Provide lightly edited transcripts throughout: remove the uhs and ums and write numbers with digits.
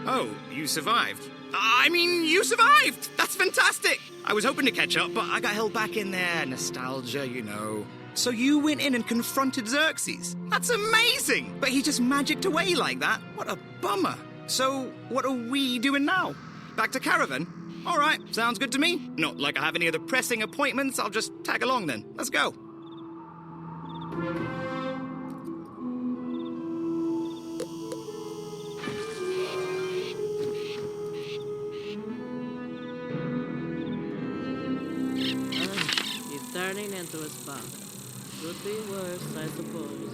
Oh, you survived? I mean, you survived! That's fantastic! I was hoping to catch up, but I got held back in there. Nostalgia, you know. So you went in and confronted Xerxes? That's amazing! But he just magicked away like that? What a bummer. So, what are we doing now? Back to Caravan? All right, sounds good to me. Not like I have any other pressing appointments. I'll just tag along then. Let's go. He's turning into a spot. Could be worse, I suppose.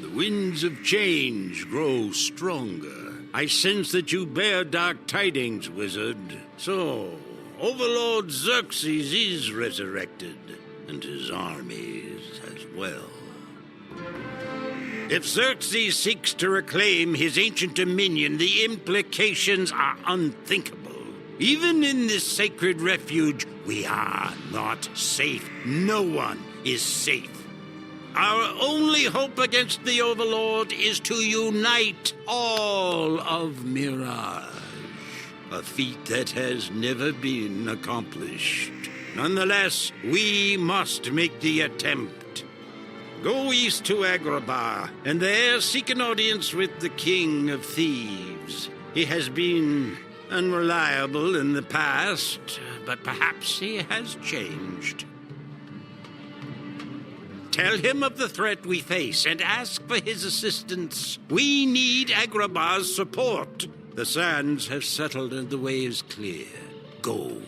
The winds of change grow stronger. I sense that you bear dark tidings, wizard. So, Overlord Xerxes is resurrected, and his armies as well. If Xerxes seeks to reclaim his ancient dominion, the implications are unthinkable. Even in this sacred refuge, we are not safe. No one is safe. Our only hope against the Overlord is to unite all of Mirage. A feat that has never been accomplished. Nonetheless, we must make the attempt. Go east to Agrabah, and there seek an audience with the King of Thieves. He has been unreliable in the past, but perhaps he has changed. Tell him of the threat we face and ask for his assistance. We need Agrabah's support. The sands have settled and the way is clear. Go.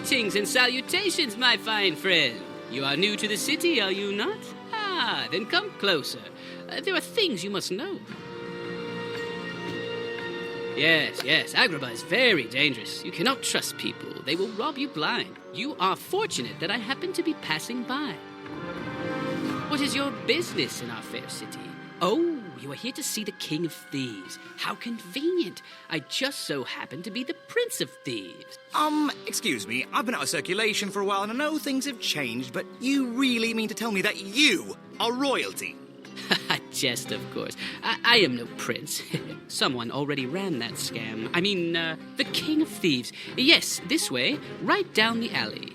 Greetings and salutations, my fine friend. You are new to the city, are you not? Ah, then come closer. There are things you must know. Yes, Agrabah is very dangerous. You cannot trust people. They will rob you blind. You are fortunate that I happen to be passing by. What is your business in our fair city? Oh, you are here to see the King of Thieves. How convenient. I just so happen to be the Prince of Thieves. Excuse me. I've been out of circulation for a while and I know things have changed, but you really mean to tell me that you are royalty? Jest, of course. I am no prince. Someone already ran that scam. I mean, the King of Thieves. Yes, this way, right down the alley.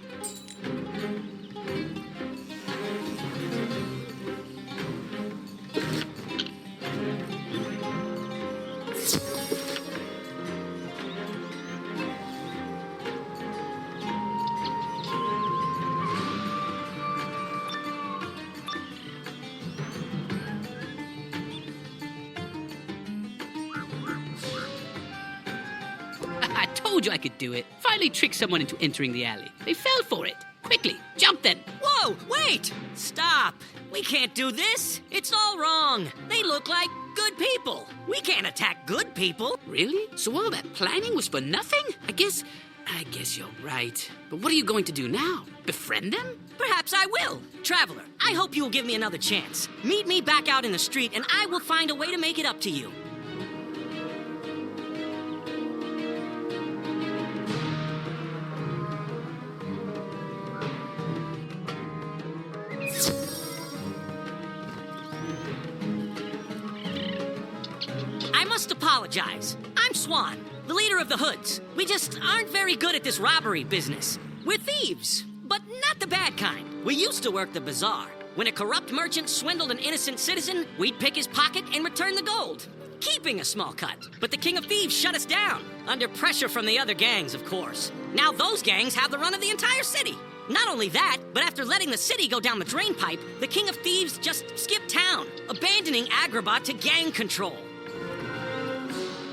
I told you I could do it. Finally tricked someone into entering the alley. They fell for it. Quickly, jump then. Whoa, wait! Stop! We can't do this. It's all wrong. They look like good people. We can't attack good people. Really? So all that planning was for nothing? I guess you're right. But what are you going to do now? Befriend them? Perhaps I will. Traveler, I hope you will give me another chance. Meet me back out in the street and I will find a way to make it up to you. I must apologize. I'm Swan, the leader of the Hoods. We just aren't very good at this robbery business. We're thieves, but not the bad kind. We used to work the bazaar. When a corrupt merchant swindled an innocent citizen, we'd pick his pocket and return the gold, keeping a small cut. But the King of Thieves shut us down, under pressure from the other gangs, of course. Now those gangs have the run of the entire city. Not only that, but after letting the city go down the drain pipe, the King of Thieves just skipped town, abandoning Agrabah to gang control.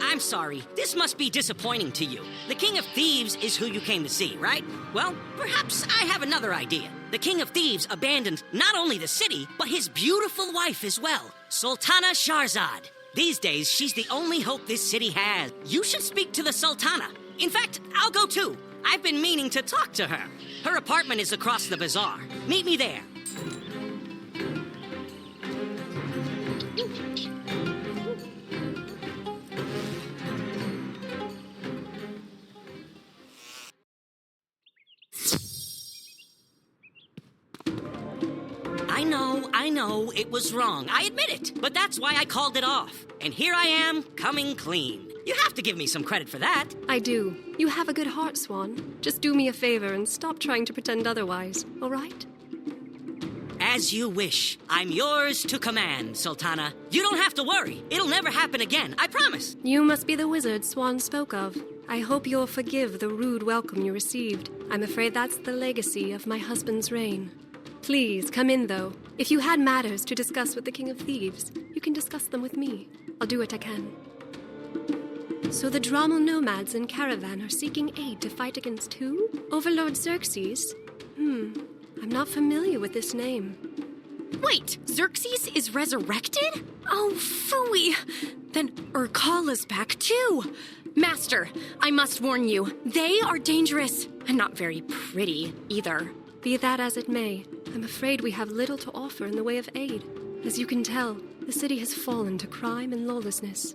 I'm sorry, this must be disappointing to you. The King of Thieves is who you came to see, right? Well, perhaps I have another idea. The King of Thieves abandoned not only the city, but his beautiful wife as well, Sultana Shahrazad. These days, she's the only hope this city has. You should speak to the Sultana. In fact, I'll go too. I've been meaning to talk to her. Her apartment is across the bazaar. Meet me there. I know, it was wrong. I admit it. But that's why I called it off. And here I am, coming clean. You have to give me some credit for that. I do. You have a good heart, Swan. Just do me a favor and stop trying to pretend otherwise, all right? As you wish. I'm yours to command, Sultana. You don't have to worry. It'll never happen again, I promise. You must be the wizard Swan spoke of. I hope you'll forgive the rude welcome you received. I'm afraid that's the legacy of my husband's reign. Please, come in, though. If you had matters to discuss with the King of Thieves, you can discuss them with me. I'll do what I can. So the Drommel nomads in Caravan are seeking aid to fight against who? Overlord Xerxes? I'm not familiar with this name. Wait, Xerxes is resurrected? Oh, phooey! Then Urkala's back too. Master, I must warn you, they are dangerous and not very pretty either. Be that as it may, I'm afraid we have little to offer in the way of aid. As you can tell, the city has fallen to crime and lawlessness.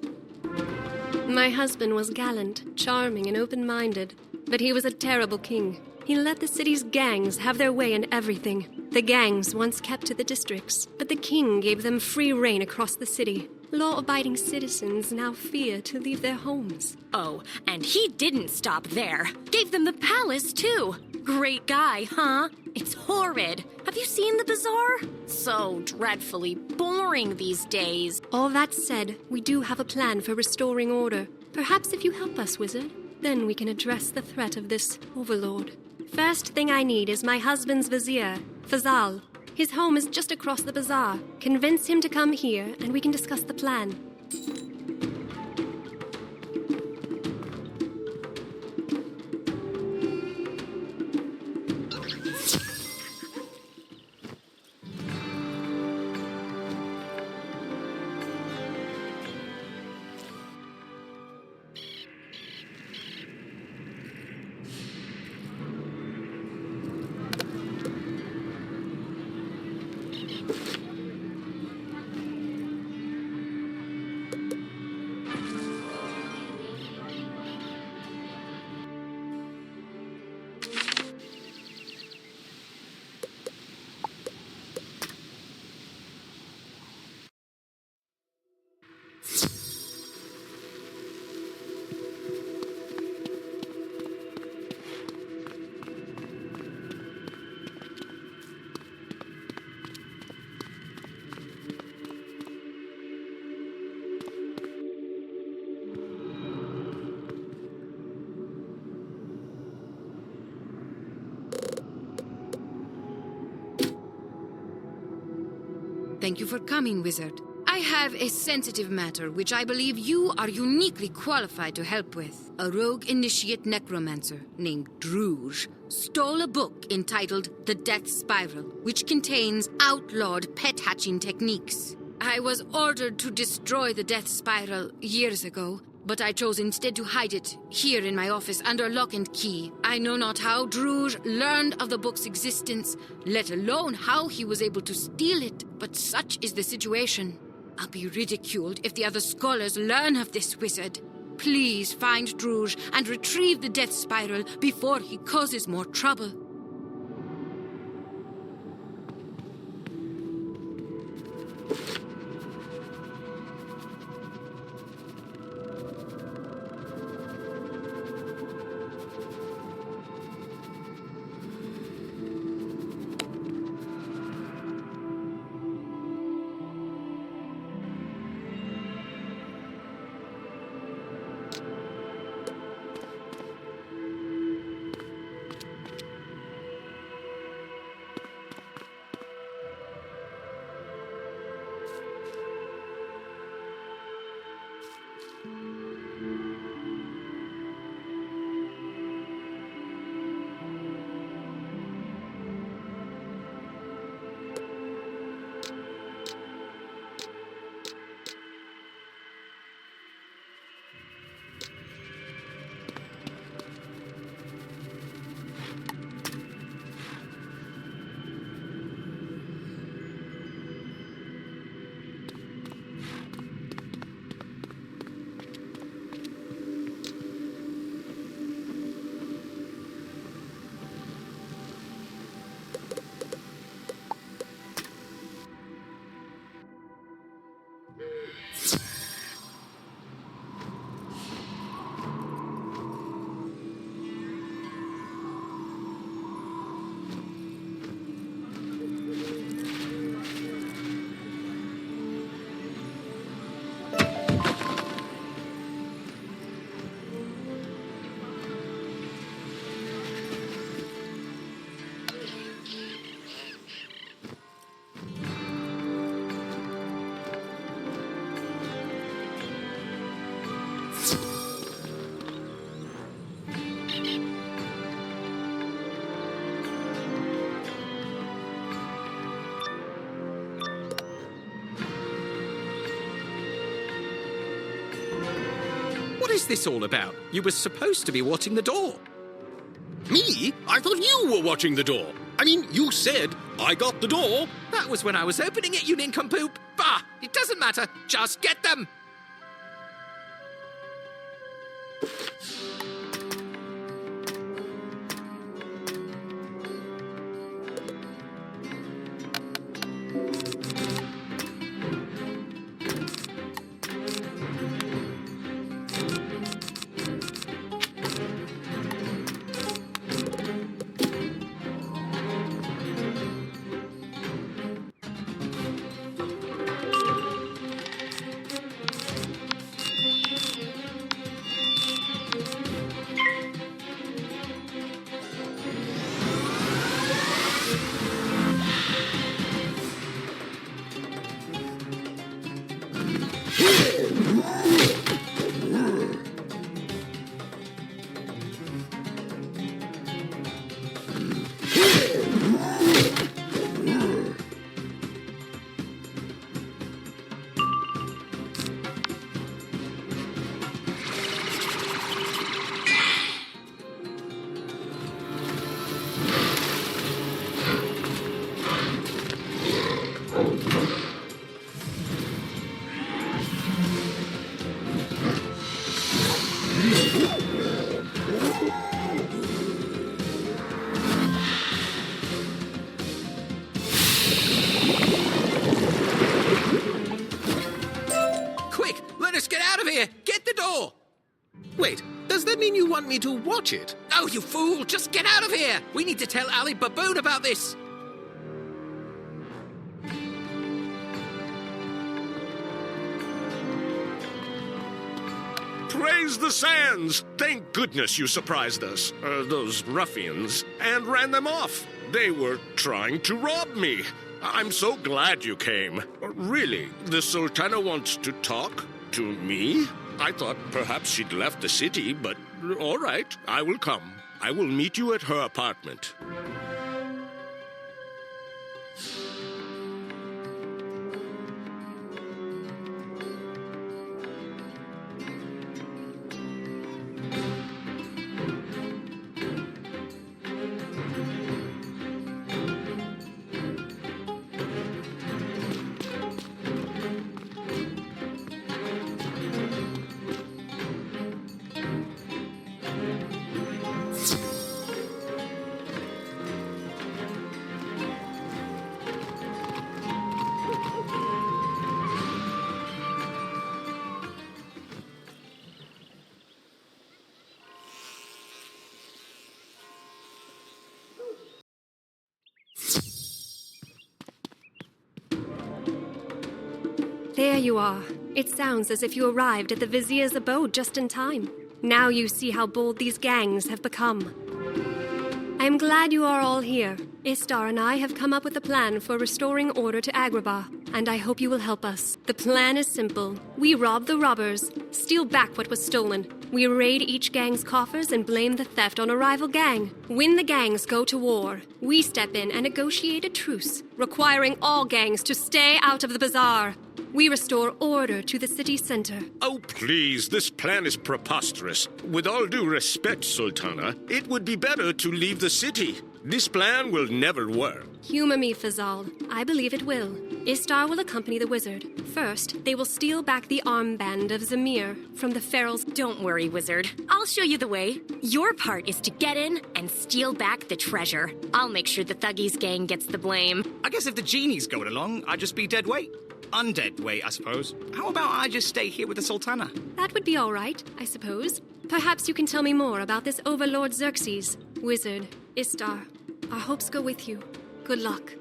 My husband was gallant, charming, and open-minded, but he was a terrible king. He let the city's gangs have their way in everything. The gangs once kept to the districts, but the king gave them free rein across the city. Law-abiding citizens now fear to leave their homes. Oh, and he didn't stop there. Gave them the palace, too. Great guy, huh? It's horrid. Have you seen the bazaar? So dreadfully boring these days. All that said, we do have a plan for restoring order. Perhaps if you help us, wizard, then we can address the threat of this overlord. First thing I need is my husband's vizier, Fazal. His home is just across the bazaar. Convince him to come here, and we can discuss the plan. Thank you for coming, Wizard. I have a sensitive matter which I believe you are uniquely qualified to help with. A rogue initiate necromancer named Druge stole a book entitled The Death Spiral, which contains outlawed pet hatching techniques. I was ordered to destroy the Death Spiral years ago, but I chose instead to hide it here in my office under lock and key. I know not how Druge learned of the book's existence, let alone how he was able to steal it, but such is the situation. I'll be ridiculed if the other scholars learn of this wizard. Please find Druge and retrieve the Death Spiral before he causes more trouble. What is this all about? You were supposed to be watching the door. Me? I thought you were watching the door. I mean, you said I got the door. That was when I was opening it, you nincompoop. Bah! It doesn't matter. Just get them. Wait, does that mean you want me to watch it? Oh, you fool! Just get out of here! We need to tell Ali Baboon about this! Praise the sands! Thank goodness you surprised us, those ruffians, and ran them off. They were trying to rob me. I'm so glad you came. Really, the Sultana wants to talk to me? I thought perhaps she'd left the city, but all right, I will come. I will meet you at her apartment. There you are. It sounds as if you arrived at the Vizier's abode just in time. Now you see how bold these gangs have become. I am glad you are all here. Istar and I have come up with a plan for restoring order to Agrabah, and I hope you will help us. The plan is simple. We rob the robbers, steal back what was stolen. We raid each gang's coffers and blame the theft on a rival gang. When the gangs go to war, we step in and negotiate a truce, requiring all gangs to stay out of the bazaar. We restore order to the city center. Oh, please, this plan is preposterous. With all due respect, Sultana, it would be better to leave the city. This plan will never work. Humor me, Fazal. I believe it will. Istar will accompany the wizard. First, they will steal back the armband of Zamir from the Ferals. Don't worry, Wizard. I'll show you the way. Your part is to get in and steal back the treasure. I'll make sure the Thuggies gang gets the blame. I guess if the genie's going along, I'd just be dead weight. Undead weight, I suppose. How about I just stay here with the Sultana? That would be all right, I suppose. Perhaps you can tell me more about this Overlord Xerxes. Wizard, Istar, our hopes go with you. Good luck.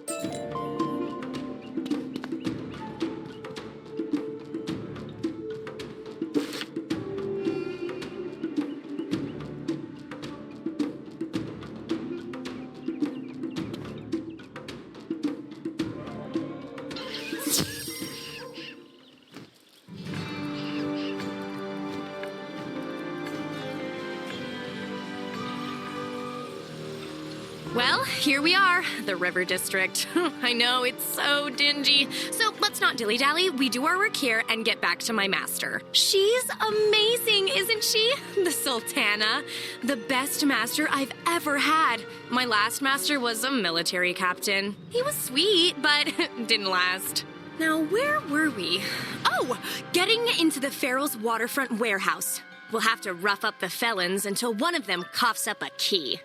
Well, here we are, the River District. I know, it's so dingy. So let's not dilly-dally. We do our work here and get back to my master. She's amazing, isn't she? The Sultana. The best master I've ever had. My last master was a military captain. He was sweet, but didn't last. Now, where were we? Oh, getting into the Ferals waterfront warehouse. We'll have to rough up the felons until one of them coughs up a key.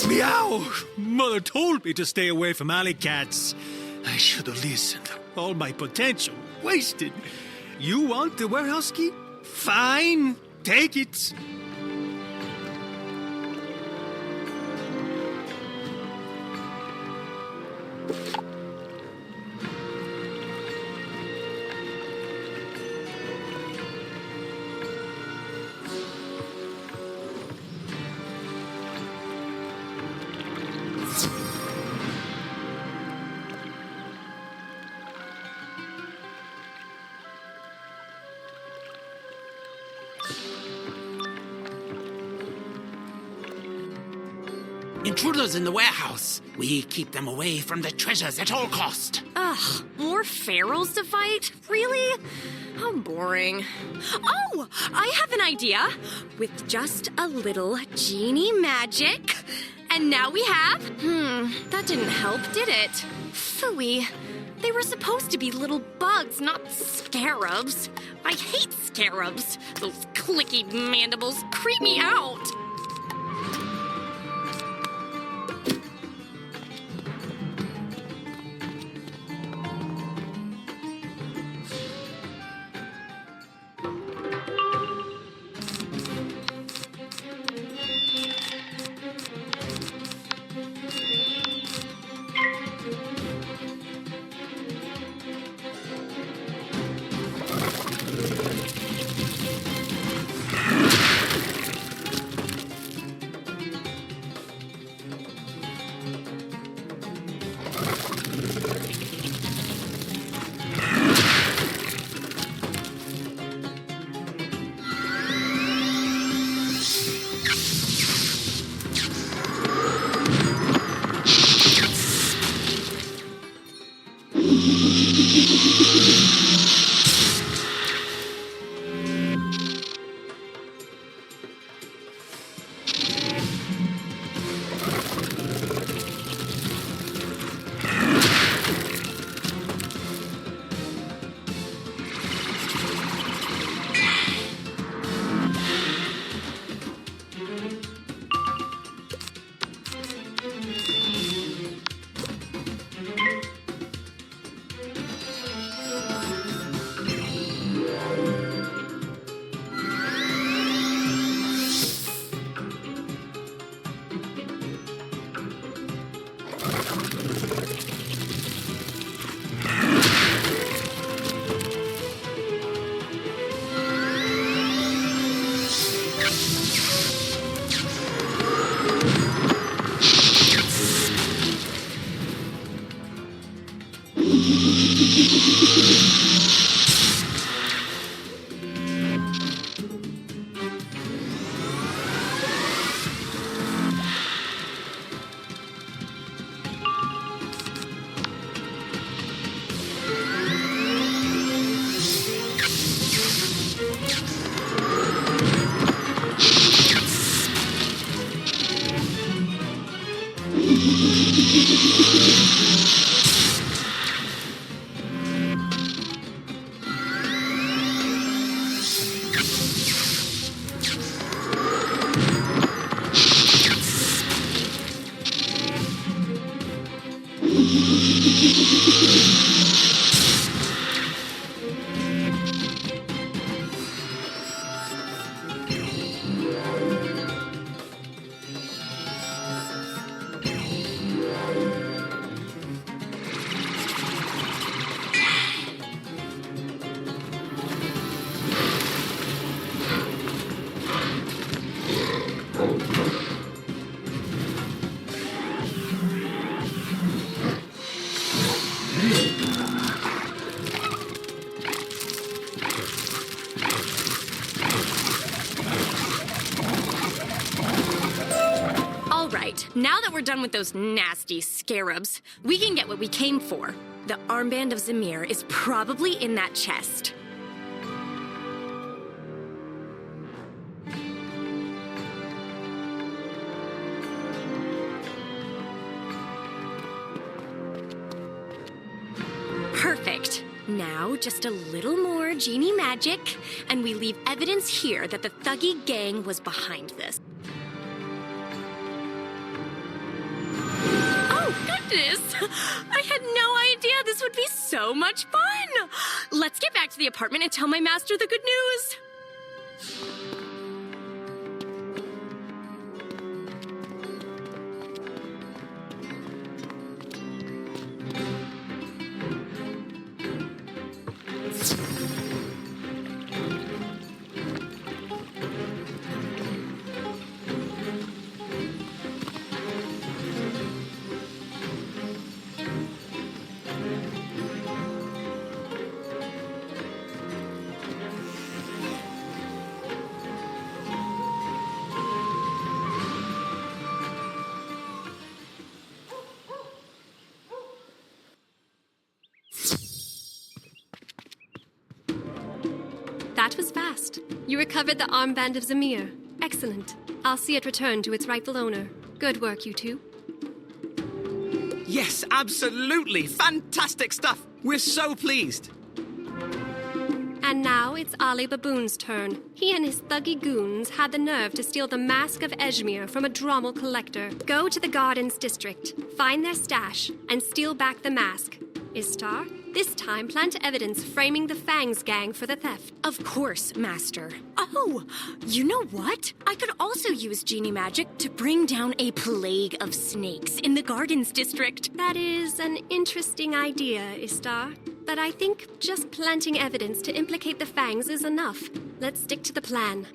Meow! Mother told me to stay away from alley cats. I should have listened. All my potential wasted. You want the warehouse key? Fine. Take it. Intruders in the warehouse. We keep them away from the treasures at all cost. Ugh, more pharaohs to fight? Really? How boring. Oh, I have an idea. With just a little genie magic. And now we have... that didn't help, did it? Phooey. They were supposed to be little bugs, not scarabs. I hate scarabs. Those clicky mandibles creep me out. Now that we're done with those nasty scarabs, we can get what we came for. The armband of Zamir is probably in that chest. Perfect. Now, just a little more genie magic, and we leave evidence here that the thuggy gang was behind this. Goodness! I had no idea this would be so much fun! Let's get back to the apartment and tell my master the good news! That was fast. You recovered the armband of Zamir. Excellent. I'll see it returned to its rightful owner. Good work, you two. Yes, absolutely. Fantastic stuff. We're so pleased. And now it's Ali Baboon's turn. He and his thuggy goons had the nerve to steal the Mask of Ejmir from a Drommel collector. Go to the Gardens District, find their stash, and steal back the mask. Istar, this time plant evidence framing the Fangs gang for the theft. Of course, Master. Oh, you know what? I could also use genie magic to bring down a plague of snakes in the Gardens District. That is an interesting idea, Istar. But I think just planting evidence to implicate the Fangs is enough. Let's stick to the plan.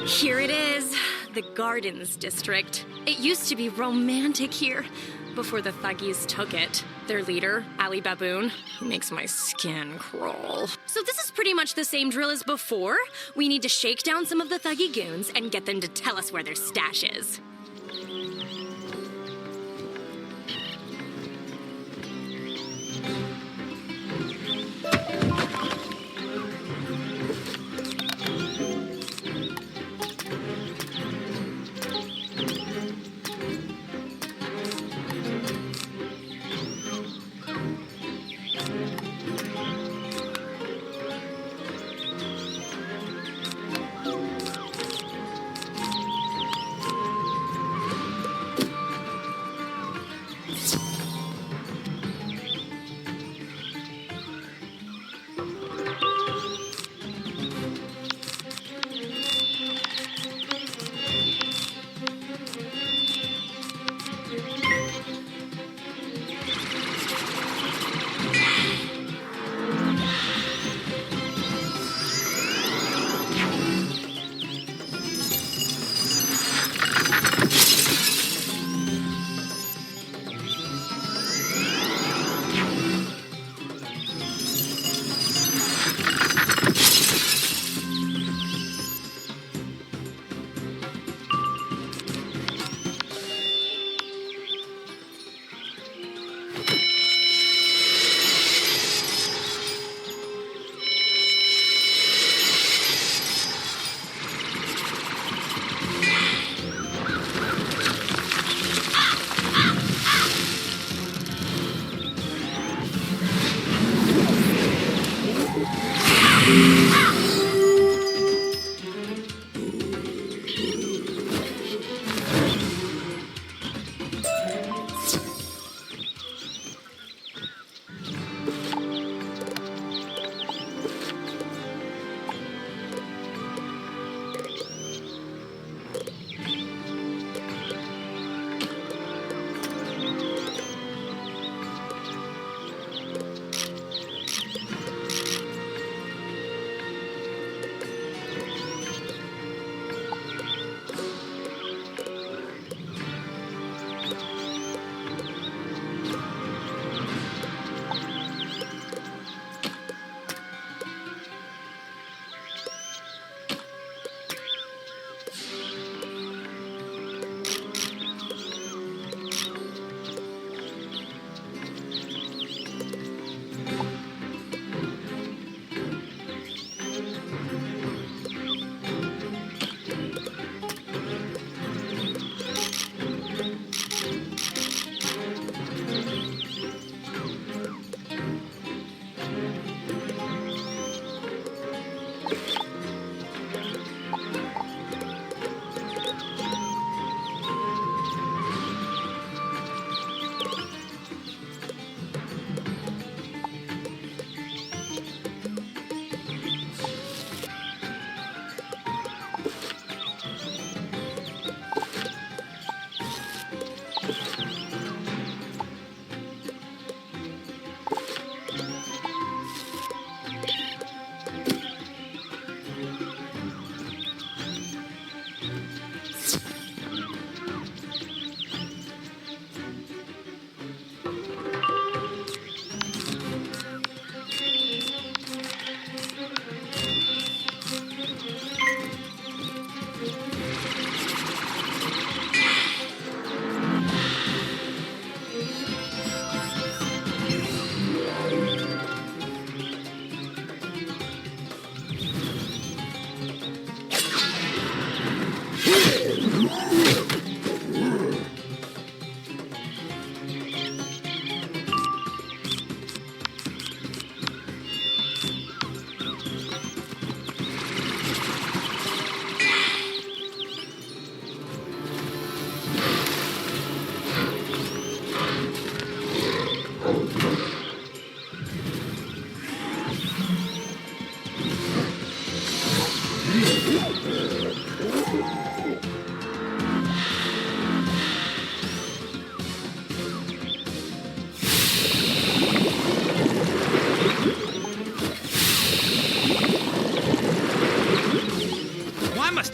Here it is, the Gardens District. It used to be romantic here before the thuggies took it. Their leader, Ali Baboon, he makes my skin crawl. So this is pretty much the same drill as before. We need to shake down some of the thuggy goons and get them to tell us where their stash is.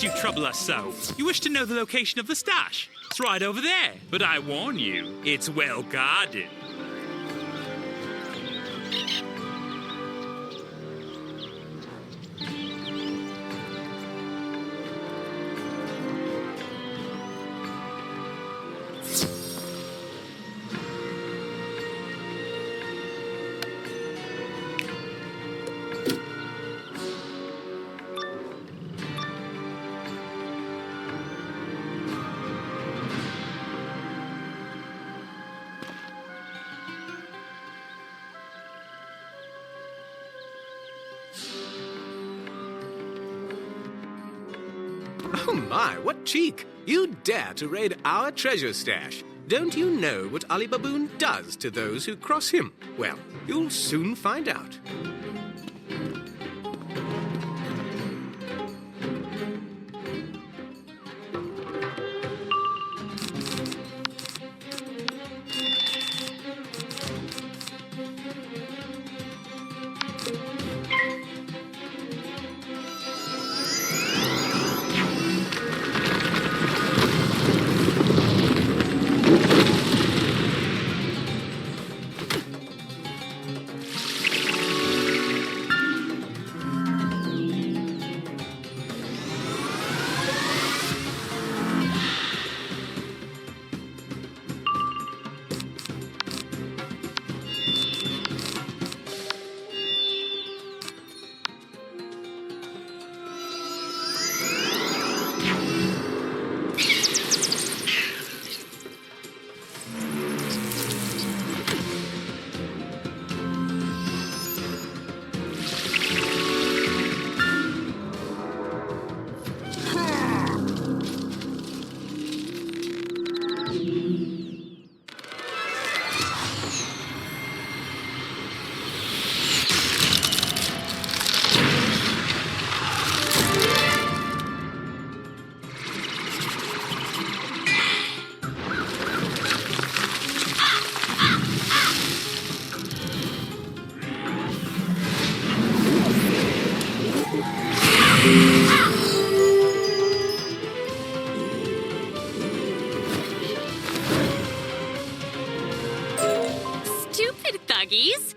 you trouble us so? You wish to know the location of the stash? It's right over there. But I warn you, it's well guarded. Oh my, what cheek! You dare to raid our treasure stash. Don't you know what Ali Baboon does to those who cross him? Well, you'll soon find out.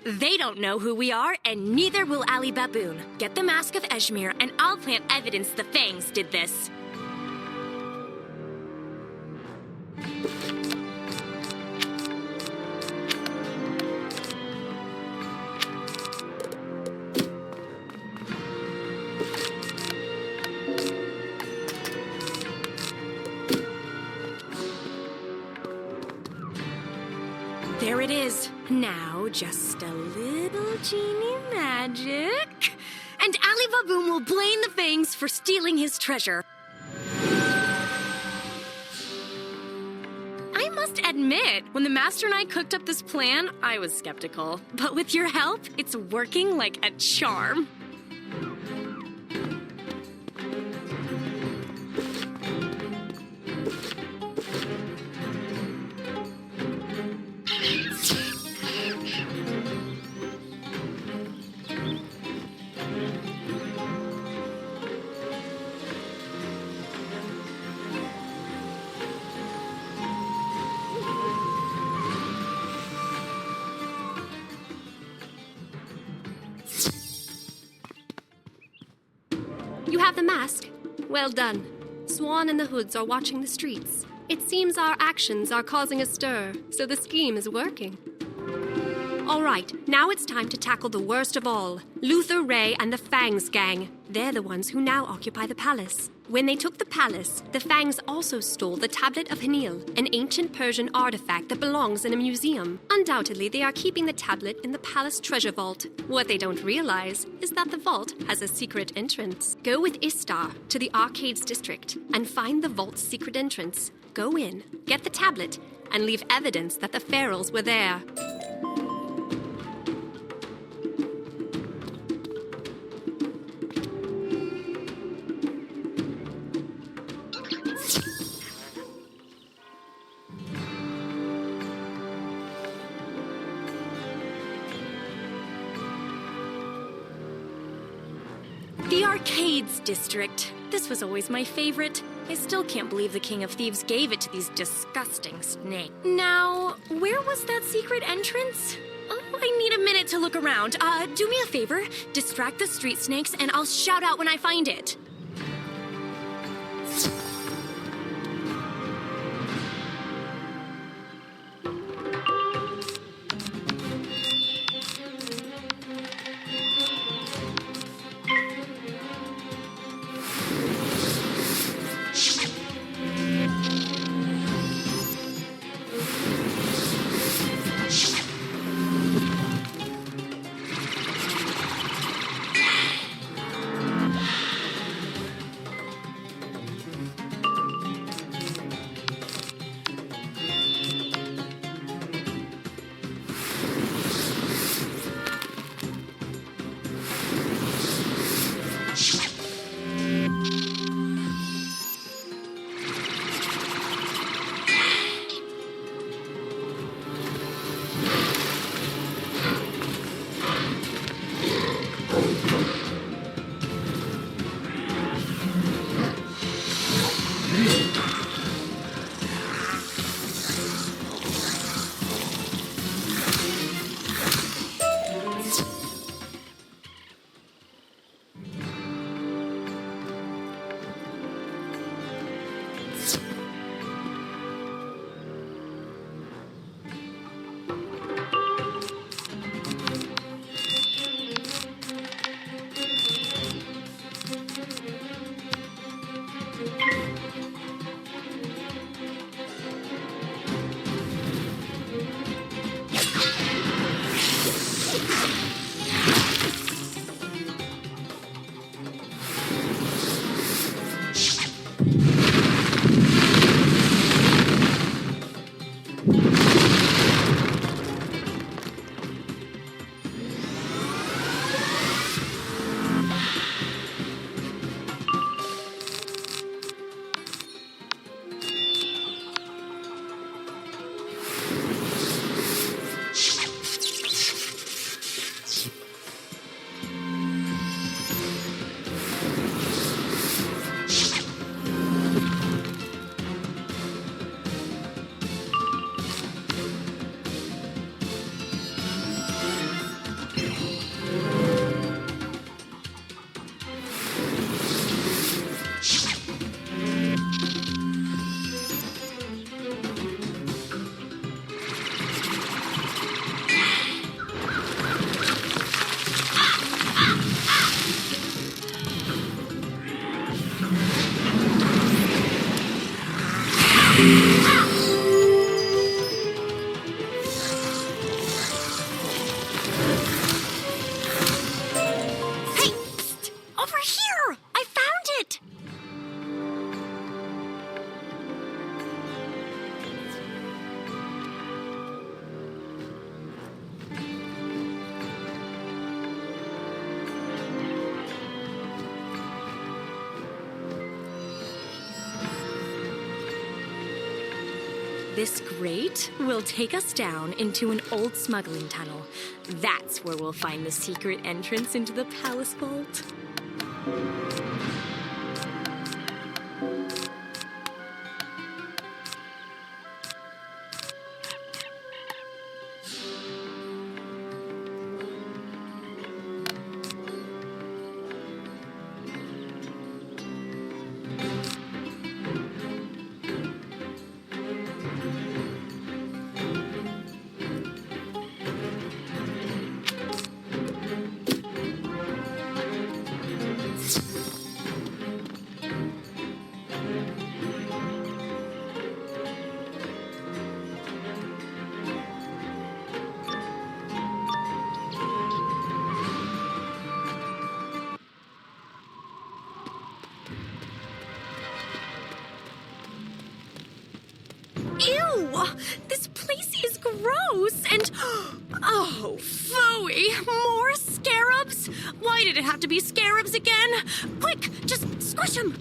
They don't know who we are, and neither will Ali Baboon. Get the Mask of Eshmir, and I'll plant evidence the Fangs did this. There it is. Now, just a little genie magic. And Ali Baboon will blame the Fangs for stealing his treasure. I must admit, when the Master and I cooked up this plan, I was skeptical. But with your help, it's working like a charm. You have the mask? Well done. Swan and the Hoods are watching the streets. It seems our actions are causing a stir, so the scheme is working. All right, now it's time to tackle the worst of all, Luther Ray and the Fangs gang. They're the ones who now occupy the palace. When they took the palace, the Fangs also stole the Tablet of Hanil, an ancient Persian artifact that belongs in a museum. Undoubtedly, they are keeping the tablet in the palace treasure vault. What they don't realize is that the vault has a secret entrance. Go with Istar to the Arcades district and find the vault's secret entrance. Go in, get the tablet, and leave evidence that the pharaohs were there. The Arcades district. This was always my favorite. I still can't believe the King of Thieves gave it to these disgusting snakes. Now, where was that secret entrance? Oh, I need a minute to look around. Do me a favor, distract the street snakes, and I'll shout out when I find it. This grate will take us down into an old smuggling tunnel. That's where we'll find the secret entrance into the palace vault. Ew! This place is gross and... Oh, phooey! More scarabs? Why did it have to be scarabs again? Quick, just squish them!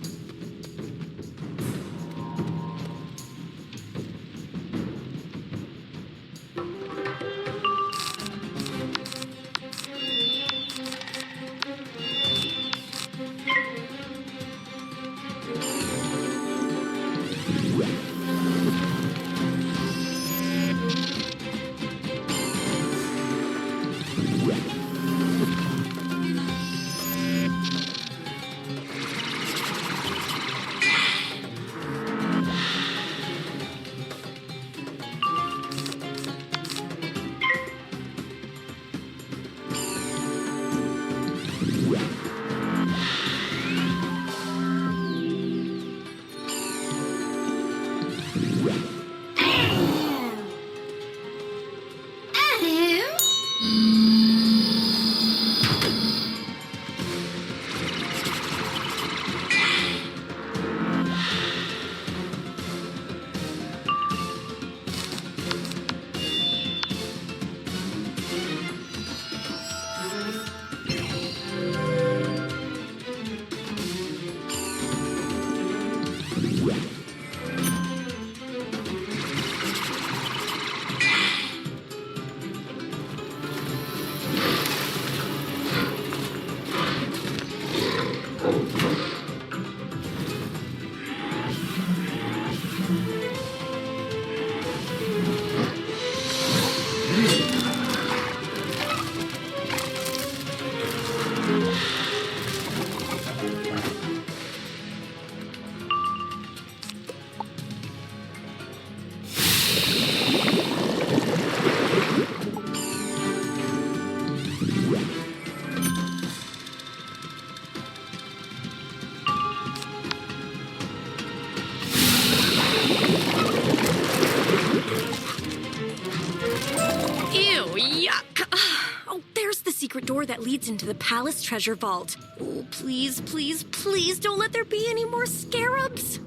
leads into the palace treasure vault. Oh, please, please, please don't let there be any more scarabs.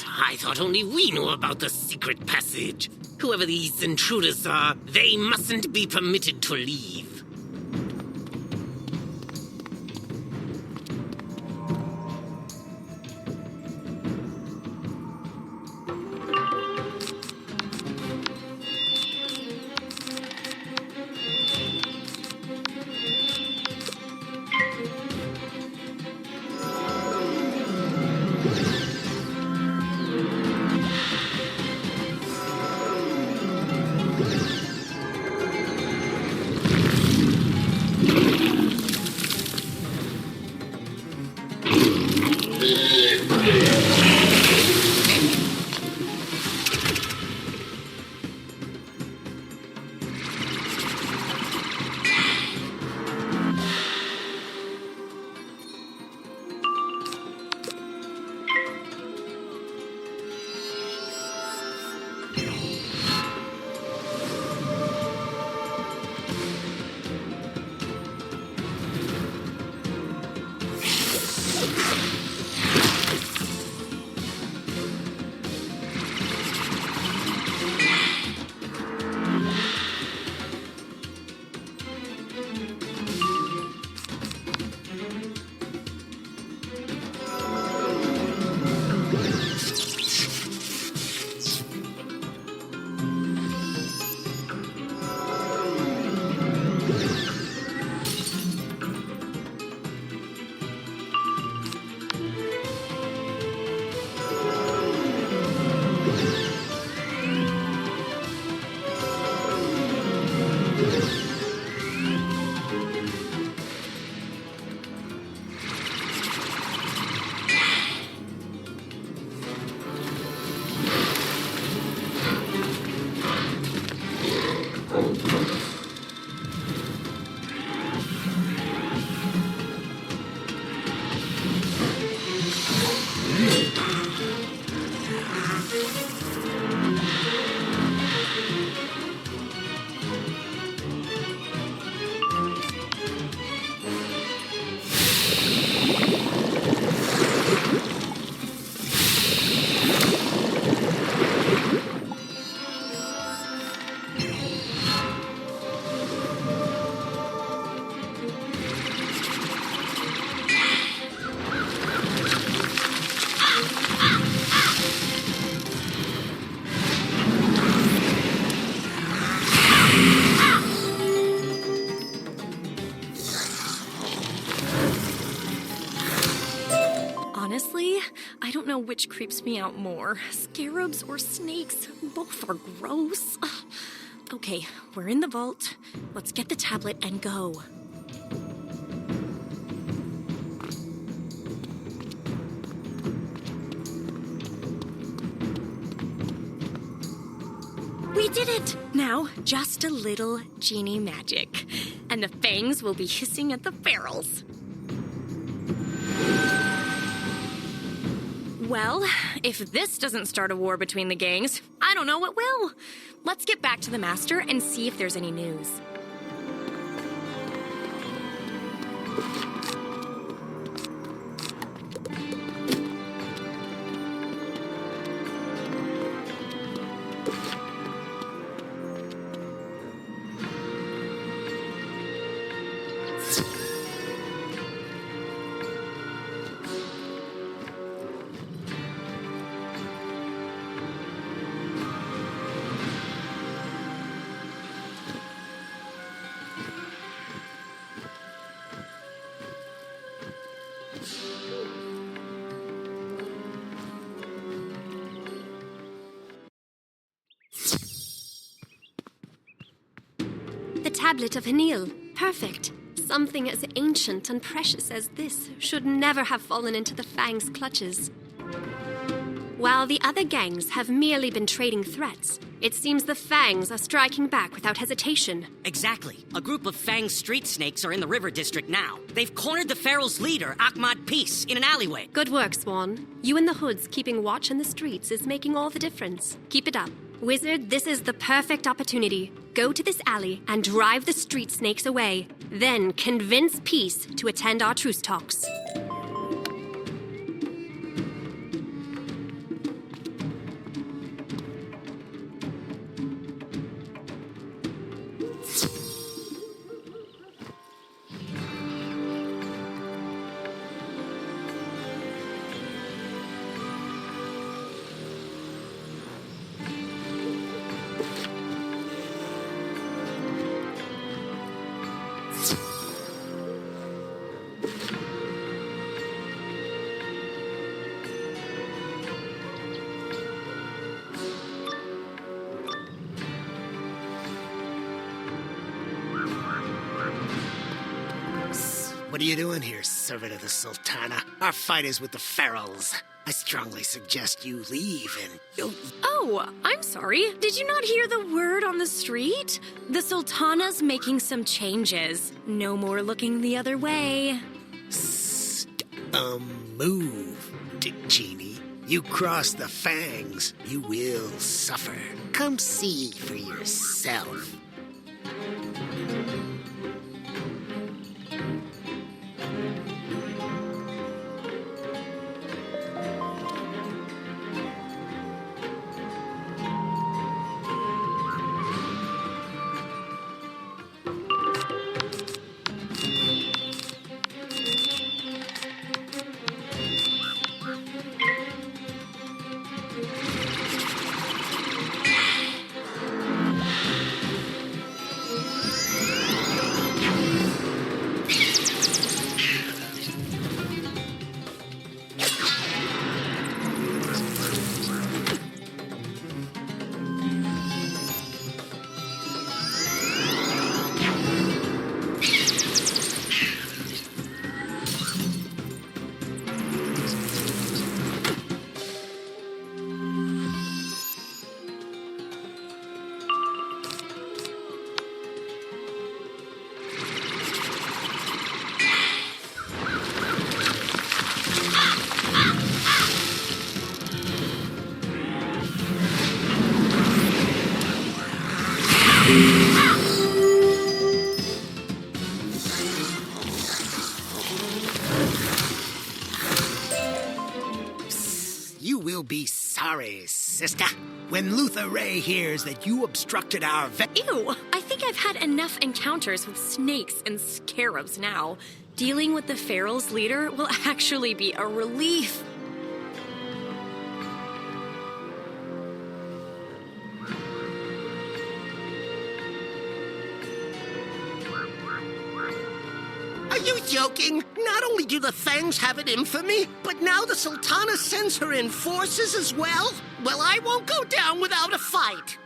I thought only we knew about the secret passage. Whoever these intruders are, they mustn't be permitted to leave. Honestly, I don't know which creeps me out more. Scarabs or snakes. Both are gross. Ugh. Okay, we're in the vault. Let's get the tablet and go. We did it! Now, just a little genie magic. And the fangs will be hissing at the barrels. Well, if this doesn't start a war between the gangs, I don't know what will. Let's get back to the Master and see if there's any news. The tablet of Hanil. Perfect. Something as ancient and precious as this should never have fallen into the Fang's clutches. While the other gangs have merely been trading threats, it seems the Fangs are striking back without hesitation. Exactly. A group of Fang street snakes are in the river district now. They've cornered the Feral's leader, Ahmad Peace, in an alleyway. Good work, Swan. You and the Hoods keeping watch in the streets is making all the difference. Keep it up. Wizard, this is the perfect opportunity. Go to this alley and drive the street snakes away. Then convince Peace to attend our truce talks. What are you doing here, servant of the Sultana? Our fight is with the Ferals. I strongly suggest you leave and... Oh, I'm sorry. Did you not hear the word on the street? The Sultana's making some changes. No more looking the other way. Move, Dick Genie. You cross the Fangs, you will suffer. Come see for yourself. You will be sorry, sister. When Luther Ray hears that you obstructed our Ew! I think I've had enough encounters with snakes and scarabs now. Dealing with the Feral's leader will actually be a relief. Are you joking? Not only do the Fangs have it in for me, but now the Sultana sends her in forces as well? Well, I won't go down without a fight.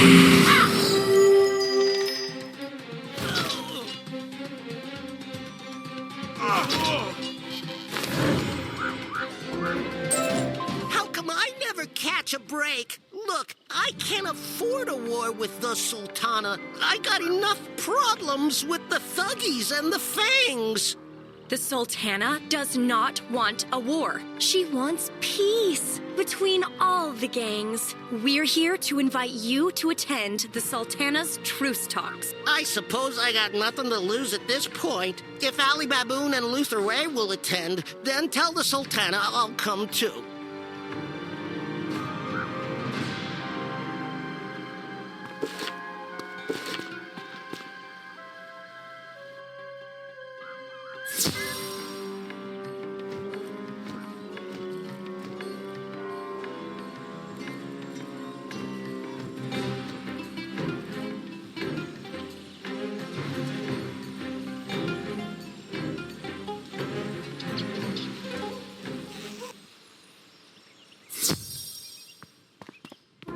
How come I never catch a break? Look, I can't afford a war with the Sultana. I got enough problems with the Thuggies and the Fangs. The Sultana does not want a war. She wants peace between all the gangs. We're here to invite you to attend the Sultana's truce talks. I suppose I got nothing to lose at this point. If Ali Baboon and Luther Ray will attend, then tell the Sultana I'll come too.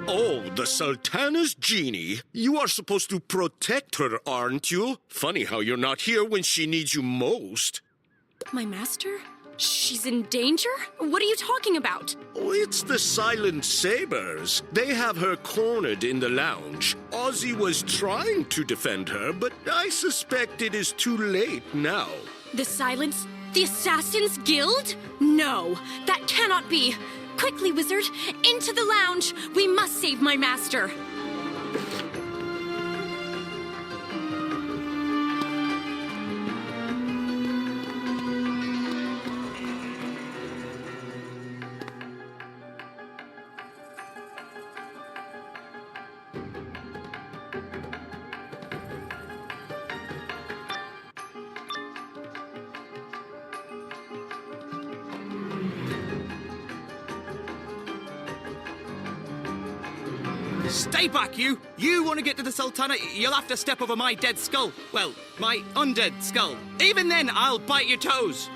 Oh, the Sultana's genie. You are supposed to protect her, aren't you? Funny how you're not here when she needs you most. My master? She's in danger? What are you talking about? Oh, it's the Silent Sabers. They have her cornered in the lounge. Ozzy was trying to defend her, but I suspect it is too late now. The Silence? The Assassin's Guild? No, that cannot be. Quickly, wizard, into the lounge. We must save my master. Stay back, you! You want to get to the Sultana, you'll have to step over my dead skull. Well, my undead skull. Even then, I'll bite your toes.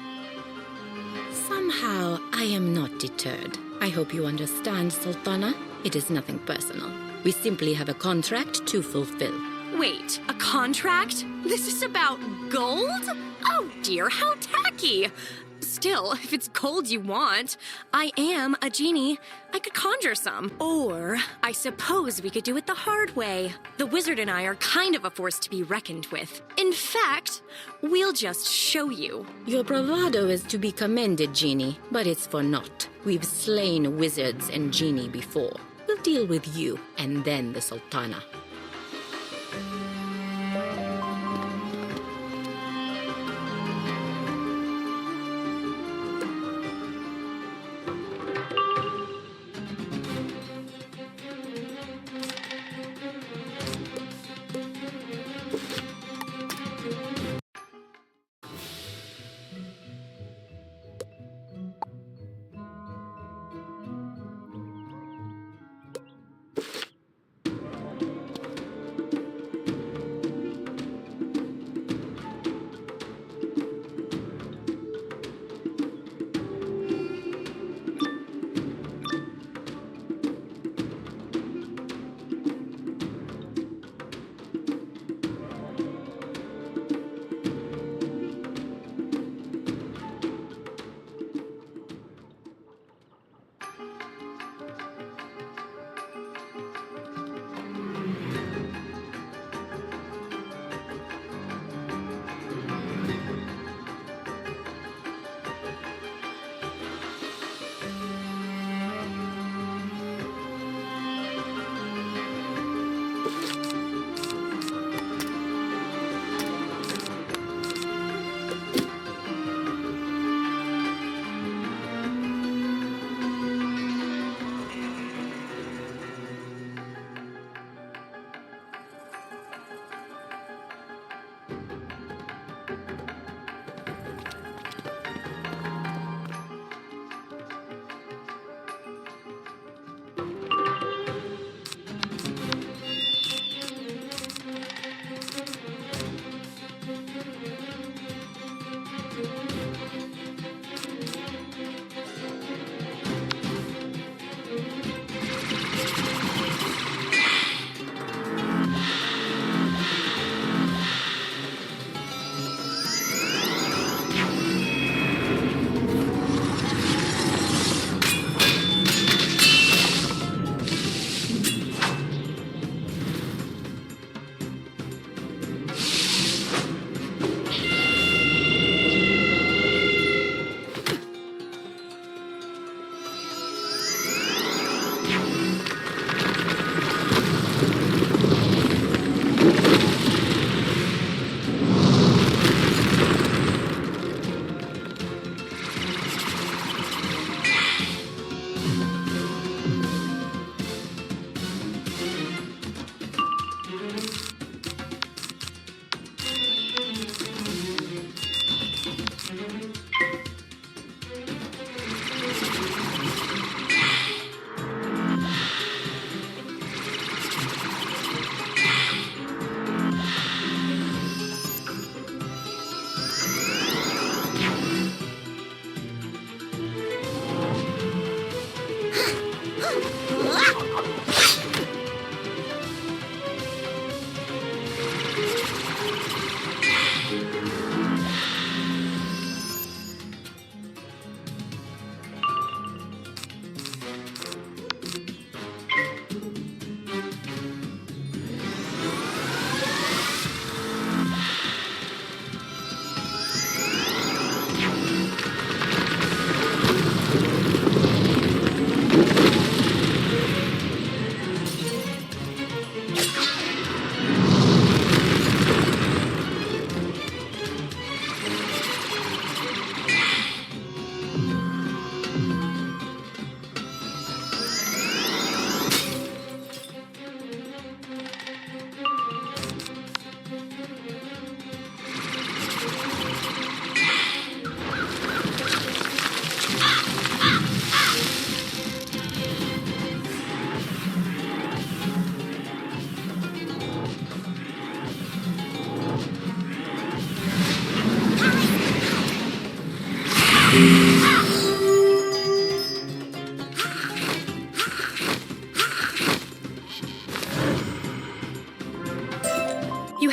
Somehow, I am not deterred. I hope you understand, Sultana. It is nothing personal. We simply have a contract to fulfill. Wait, a contract? This is about gold? Oh dear, how tacky! Still, if it's gold you want, I am a genie. I could conjure some. Or, I suppose we could do it the hard way. The wizard and I are kind of a force to be reckoned with. In fact, we'll just show you. Your bravado is to be commended, genie, but it's for naught. We've slain wizards and genie before. We'll deal with you, and then the Sultana.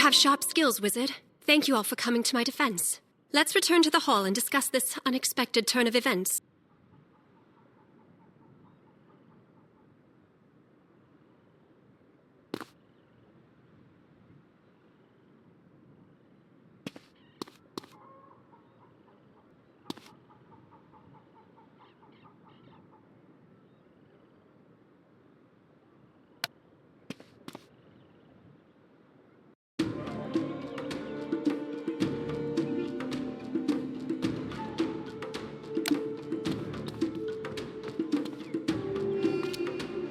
have sharp skills, Wizard. Thank you all for coming to my defense. Let's return to the hall and discuss this unexpected turn of events.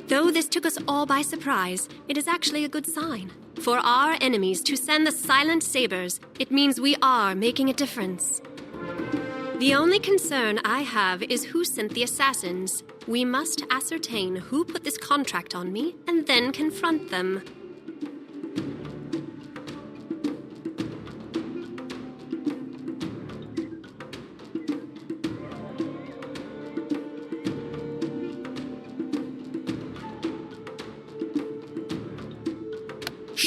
Though this took us all by surprise, it is actually a good sign. For our enemies to send the Silent Sabers, it means we are making a difference. The only concern I have is who sent the assassins. We must ascertain who put this contract on me and then confront them.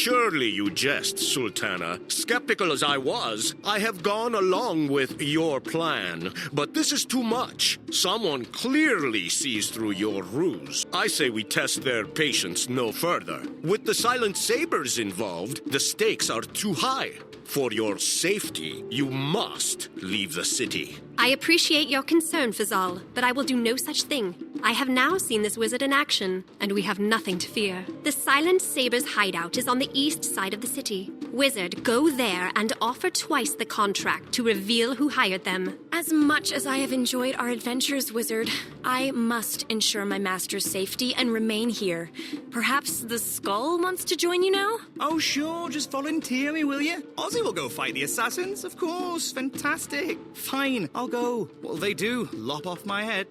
Surely you jest, Sultana. Skeptical as I was, I have gone along with your plan. But this is too much. Someone clearly sees through your ruse. I say we test their patience no further. With the Silent Sabers involved, the stakes are too high. For your safety, you must leave the city. I appreciate your concern, Fazal, but I will do no such thing. I have now seen this wizard in action, and we have nothing to fear. The Silent Sabers' hideout is on the east side of the city. Wizard, go there and offer twice the contract to reveal who hired them. As much as I have enjoyed our adventures, Wizard, I must ensure my master's safety and remain here. Perhaps the Skull wants to join you now? Oh, sure, just volunteer me, will you? Ozzy will go fight the assassins, of course. Fantastic. Fine, I'll go. What'll they do? Lop off my head?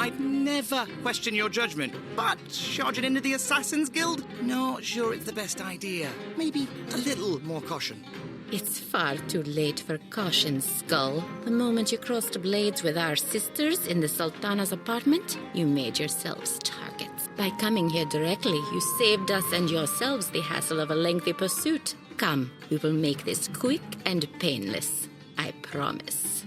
I'd never question your judgment, but charging into the Assassin's Guild? Not sure it's the best idea. Maybe a little more caution. It's far too late for caution, Skull. The moment you crossed blades with our sisters in the Sultana's apartment, you made yourselves targets. By coming here directly, you saved us and yourselves the hassle of a lengthy pursuit. Come, we will make this quick and painless. I promise.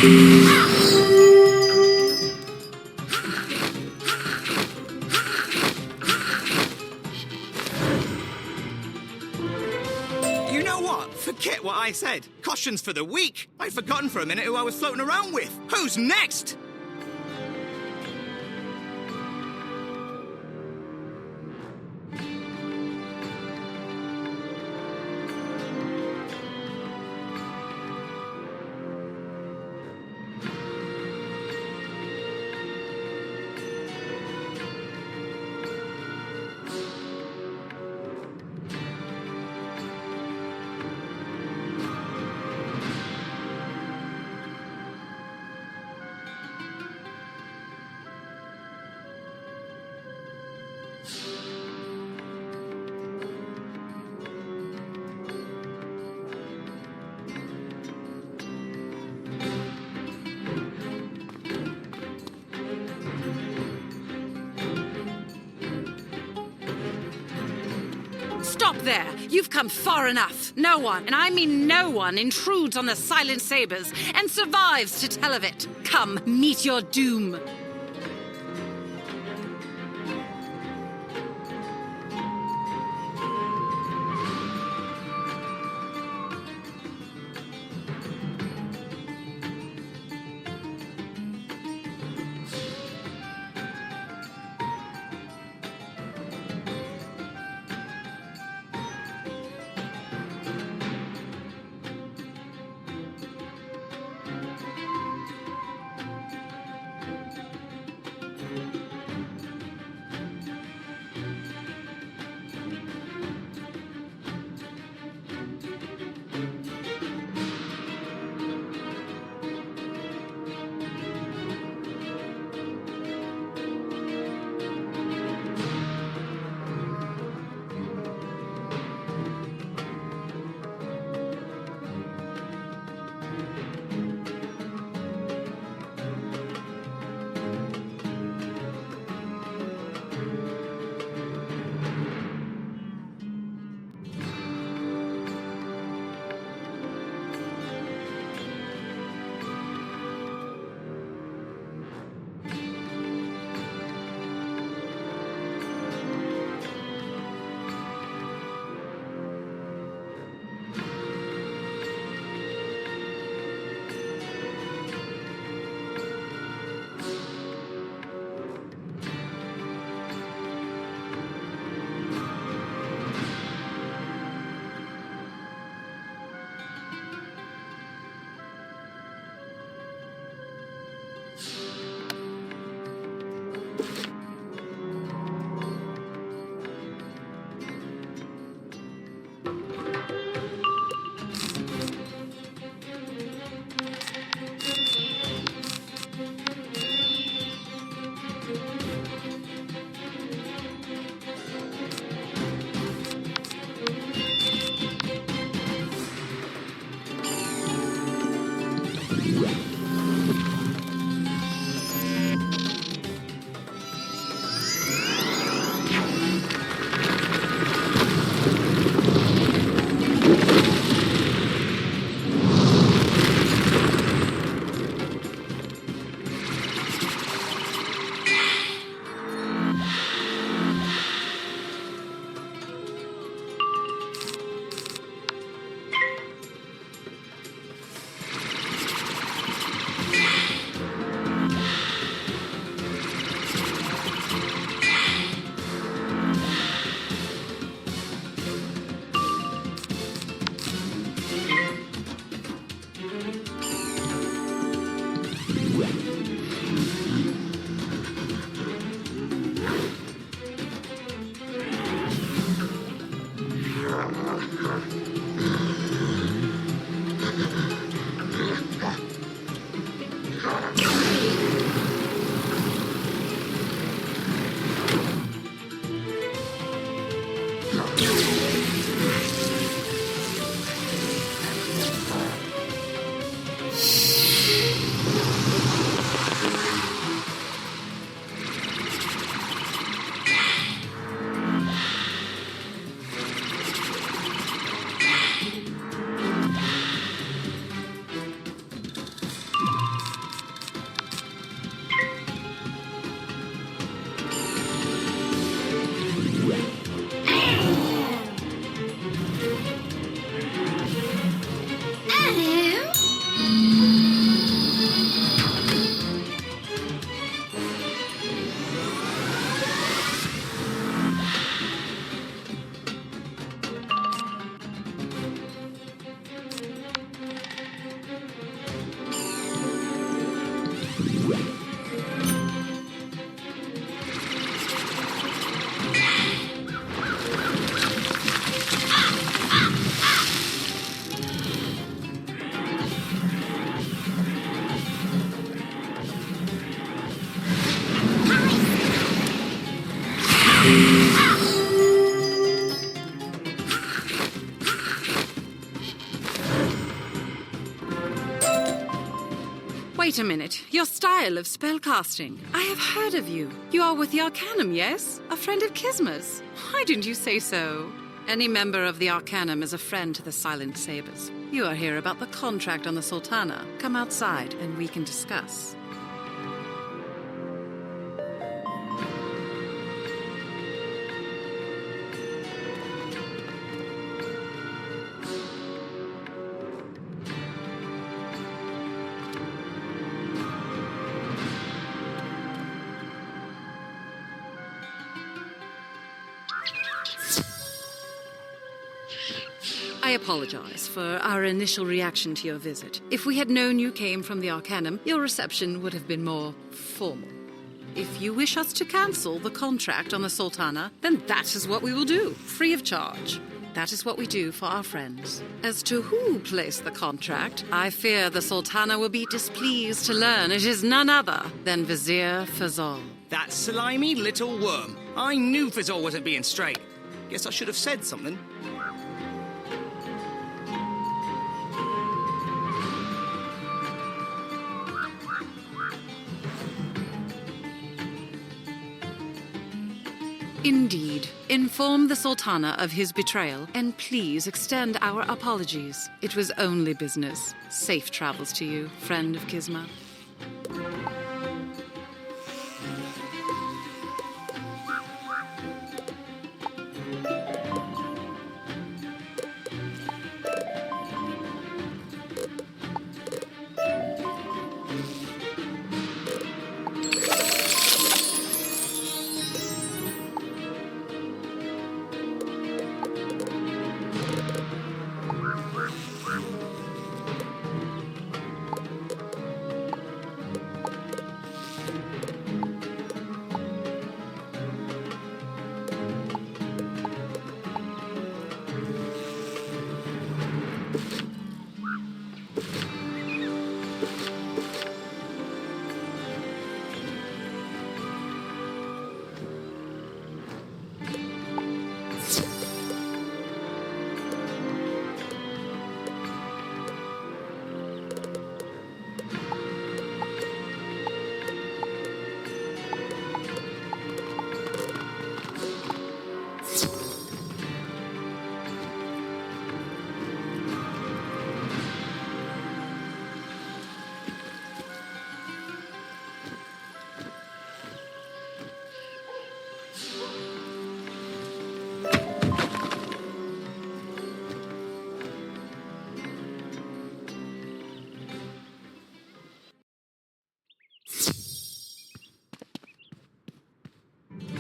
You know what? Forget what I said. Caution's for the weak. I'd forgotten for a minute who I was floating around with. Who's next? Stop there! You've come far enough. No one, and I mean no one, intrudes on the Silent Sabers and survives to tell of it. Come, meet your doom. Wait a minute. Your style of spellcasting. I have heard of you. You are with the Arcanum, yes? A friend of Kisma's. Why didn't you say so? Any member of the Arcanum is a friend to the Silent Sabers. You are here about the contract on the Sultana. Come outside and we can discuss. I apologize for our initial reaction to your visit. If we had known you came from the Arcanum, your reception would have been more formal. If you wish us to cancel the contract on the Sultana, then that is what we will do, free of charge. That is what we do for our friends. As to who placed the contract, I fear the Sultana will be displeased to learn it is none other than Vizier Fazal. That slimy little worm. I knew Fazal wasn't being straight. Guess I should have said something. Indeed. Inform the Sultana of his betrayal, and please extend our apologies. It was only business. Safe travels to you, friend of Kisma.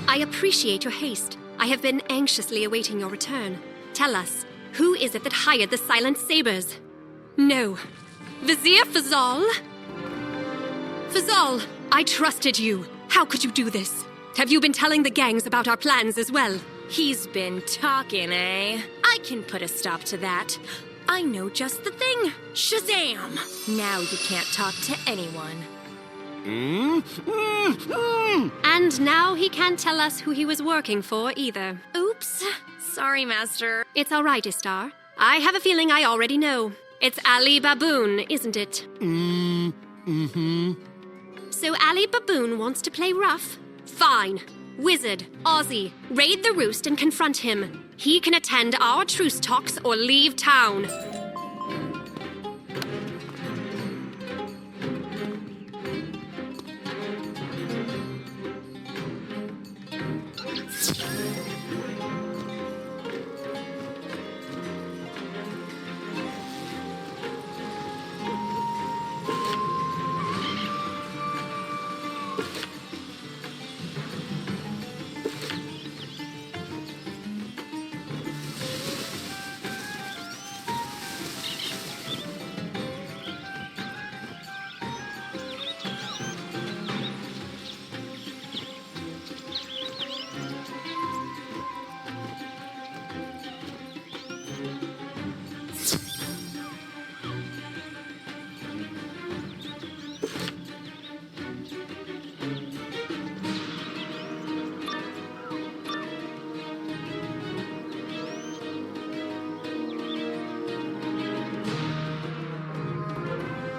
I appreciate your haste. I have been anxiously awaiting your return. Tell us, who is it that hired the Silent Sabers? No. Vizier Fazal? Fazal, I trusted you. How could you do this? Have you been telling the gangs about our plans as well? He's been talking, eh? I can put a stop to that. I know just the thing. Shazam! Now you can't talk to anyone. And now he can't tell us who he was working for either. Oops. Sorry, Master. It's all right, Istar. I have a feeling I already know. It's Ali Baboon, isn't it? Mm-hmm. So Ali Baboon wants to play rough? Fine. Wizard, Ozzy, raid the roost and confront him. He can attend our truce talks or leave town.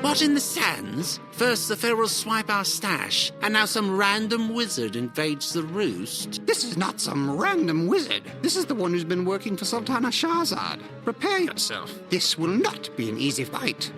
What in the sands? First the ferals swipe our stash, and now some random wizard invades the roost. This is not some random wizard. This is the one who's been working for Sultana Shahzad. Prepare yourself. This will not be an easy fight.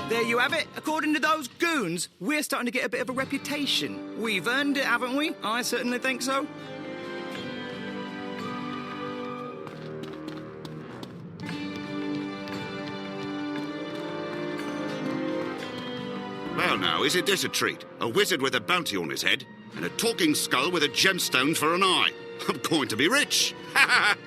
There you have it. According to those goons, we're starting to get a bit of a reputation. We've earned it, haven't we? I certainly think so. Well now, isn't this a treat? A wizard with a bounty on his head, and a talking skull with a gemstone for an eye. I'm going to be rich! Ha ha!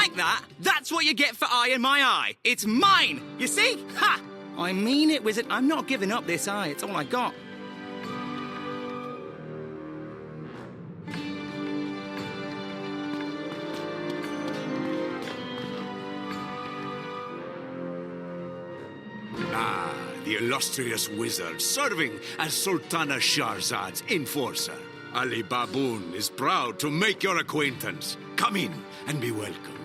like that? That's what you get for eye in my eye. It's mine, you see? Ha! I mean it, Wizard. I'm not giving up this eye. It's all I got. Ah, the illustrious wizard serving as Sultana Shahrazad's enforcer. Ali Baboon is proud to make your acquaintance. Come in and be welcome.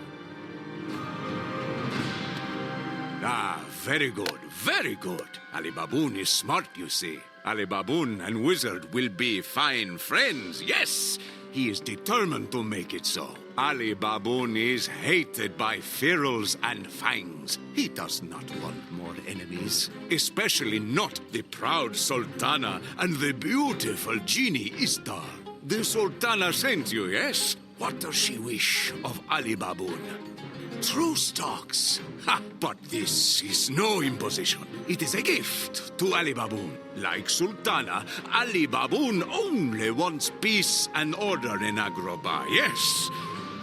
Ah, very good, very good. Ali Baboon is smart, you see. Ali Baboon and Wizard will be fine friends, yes. He is determined to make it so. Ali Baboon is hated by ferals and fangs. He does not want more enemies, especially not the proud Sultana and the beautiful genie Istar. The Sultana sent you, yes? What does she wish of Ali Baboon? True stocks. Ha! But this is no imposition. It is a gift to Ali Baboon. Like Sultana, Ali Baboon only wants peace and order in Agrabah, yes.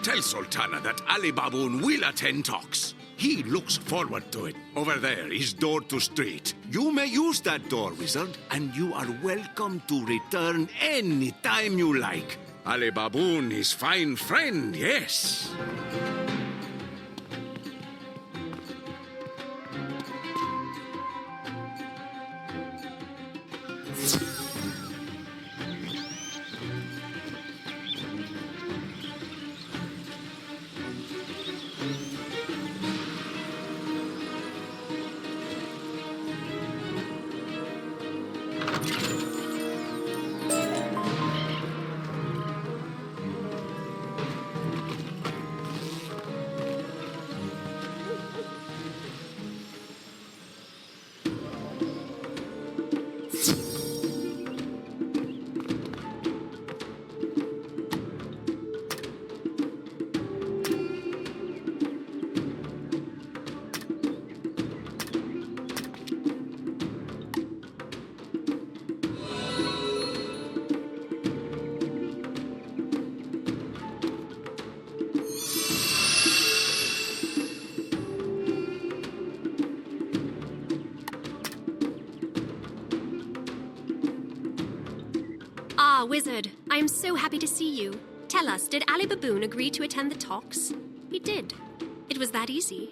Tell Sultana that Ali Baboon will attend talks. He looks forward to it. Over there is door to street. You may use that door, Wizard, and you are welcome to return any time you like. Ali Baboon is fine friend, yes. Ah, Wizard, I am so happy to see you. Tell us, did Ali Baboon agree to attend the talks? He did. It was that easy.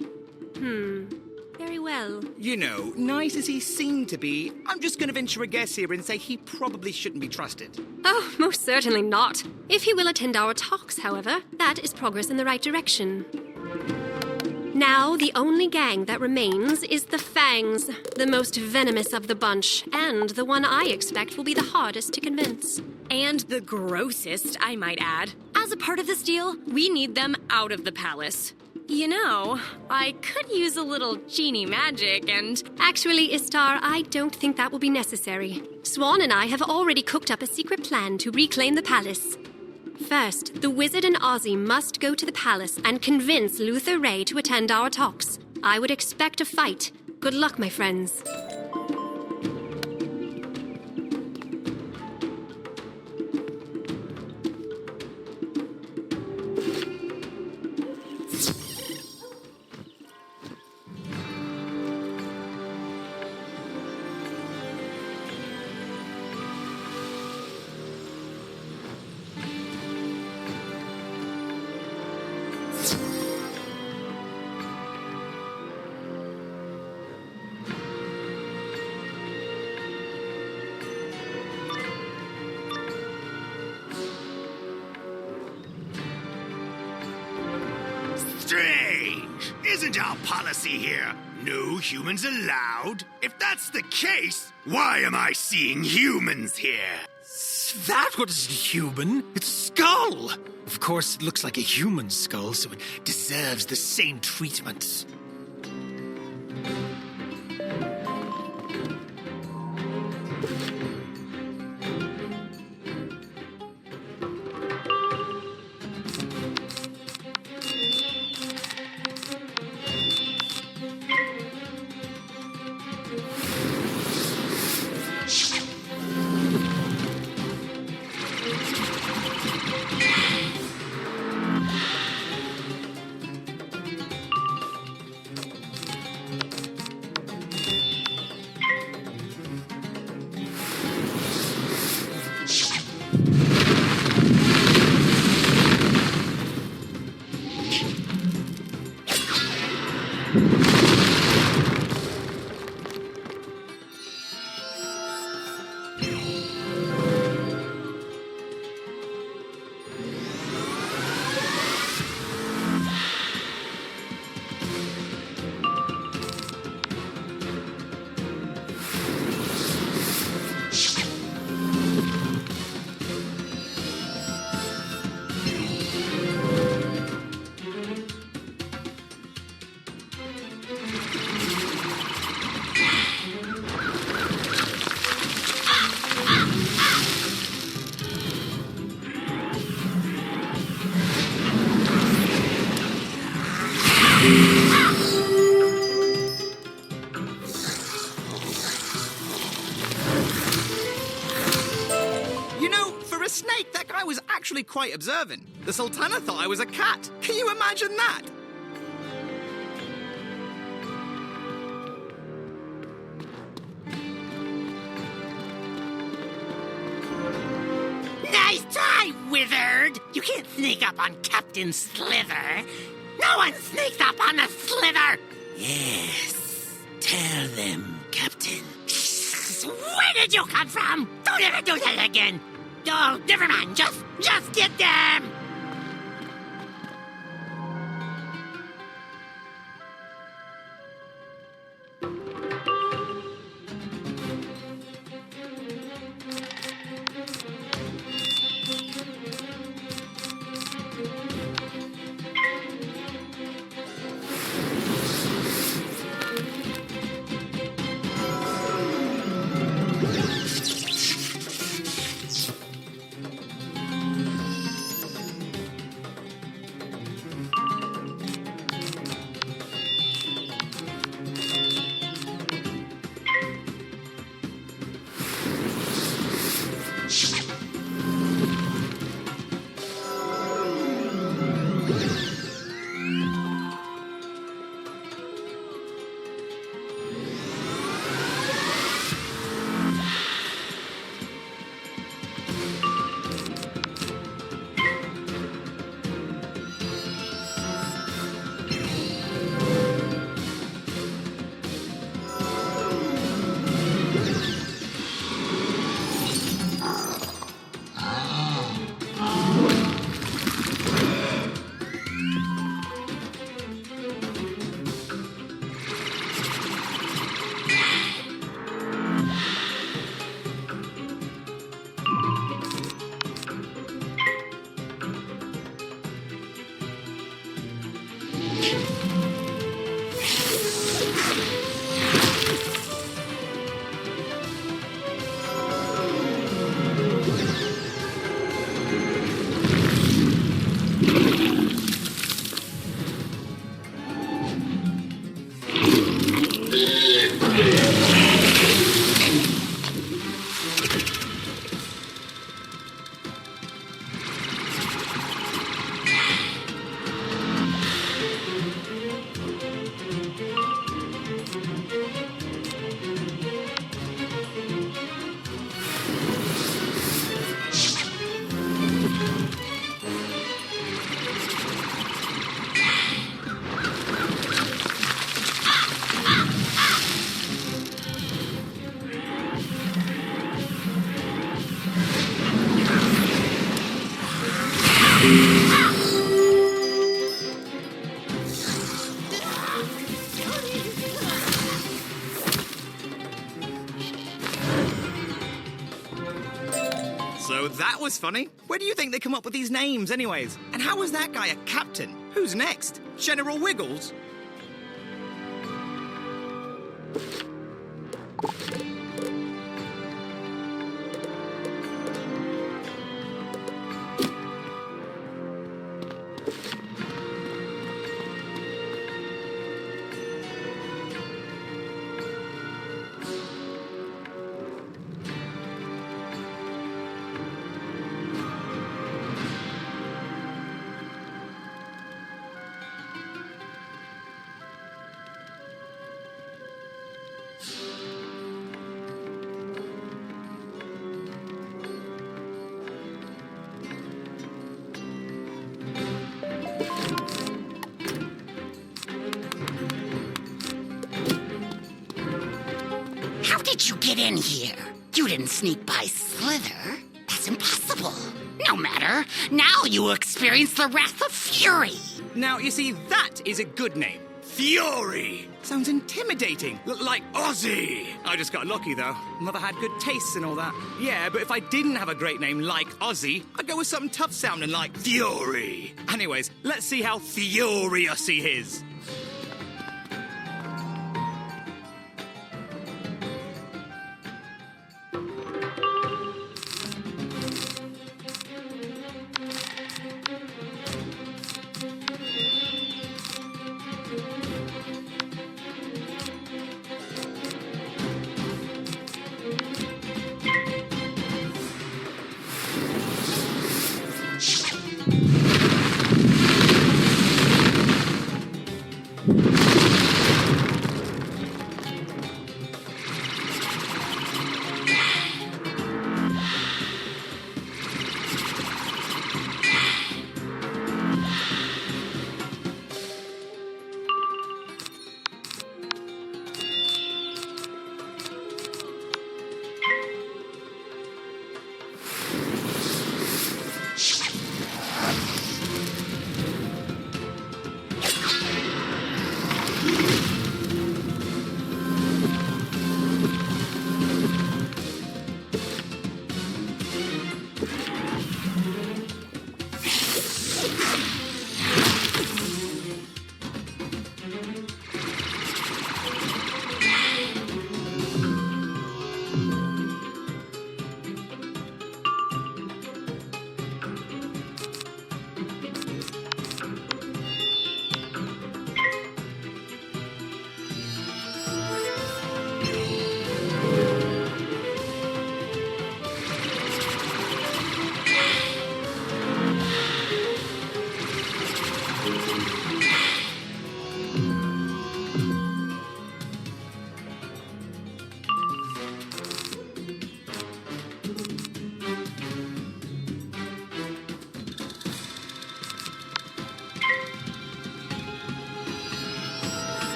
Very well. You know, nice as he seemed to be, I'm just going to venture a guess here and say he probably shouldn't be trusted. Oh, most certainly not. If he will attend our talks, however, that is progress in the right direction. Now, the only gang that remains is the Fangs, the most venomous of the bunch, and the one I expect will be the hardest to convince. And the grossest, I might add. As a part of this deal, we need them out of the palace. You know, I could use a little genie magic and... Actually, Istar, I don't think that will be necessary. Swan and I have already cooked up a secret plan to reclaim the palace. First, the Wizard and Ozzy must go to the palace and convince Luther Ray to attend our talks. I would expect a fight. Good luck, my friends. Strange! Isn't our policy here no humans allowed? If that's the case, why am I seeing humans here? That was human. It's a skull. Of course, it looks like a human skull, so it deserves the same treatment. quite observant. The Sultana thought I was a cat. Can you imagine that? Nice try, Wizard! You can't sneak up on Captain Slither. No one sneaks up on the Slither! Yes, tell them, Captain. Where did you come from? Don't ever do that again! Oh, never mind, just get them! So that was funny. Where do you think they come up with these names, anyways? And how was that guy a captain? Who's next? General Wiggles? How did you get in here? You didn't sneak by Slither. That's impossible. No matter. Now you will experience the wrath of Fury. Now, you see, that is a good name. Fury! Sounds intimidating. Like Ozzy! I just got lucky, though. Mother had good tastes and all that. Yeah, but if I didn't have a great name like Ozzy, I'd go with something tough sounding like Fury. Anyways, let's see how furious he is.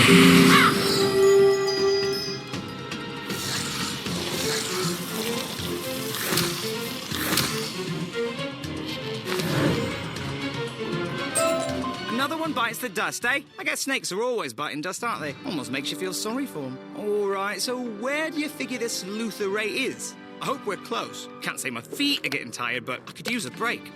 Another one bites the dust, eh? I guess snakes are always biting dust, aren't they? Almost makes you feel sorry for them. All right, so where do you figure this Luther Ray is? I hope we're close. Can't say my feet are getting tired, but I could use a break.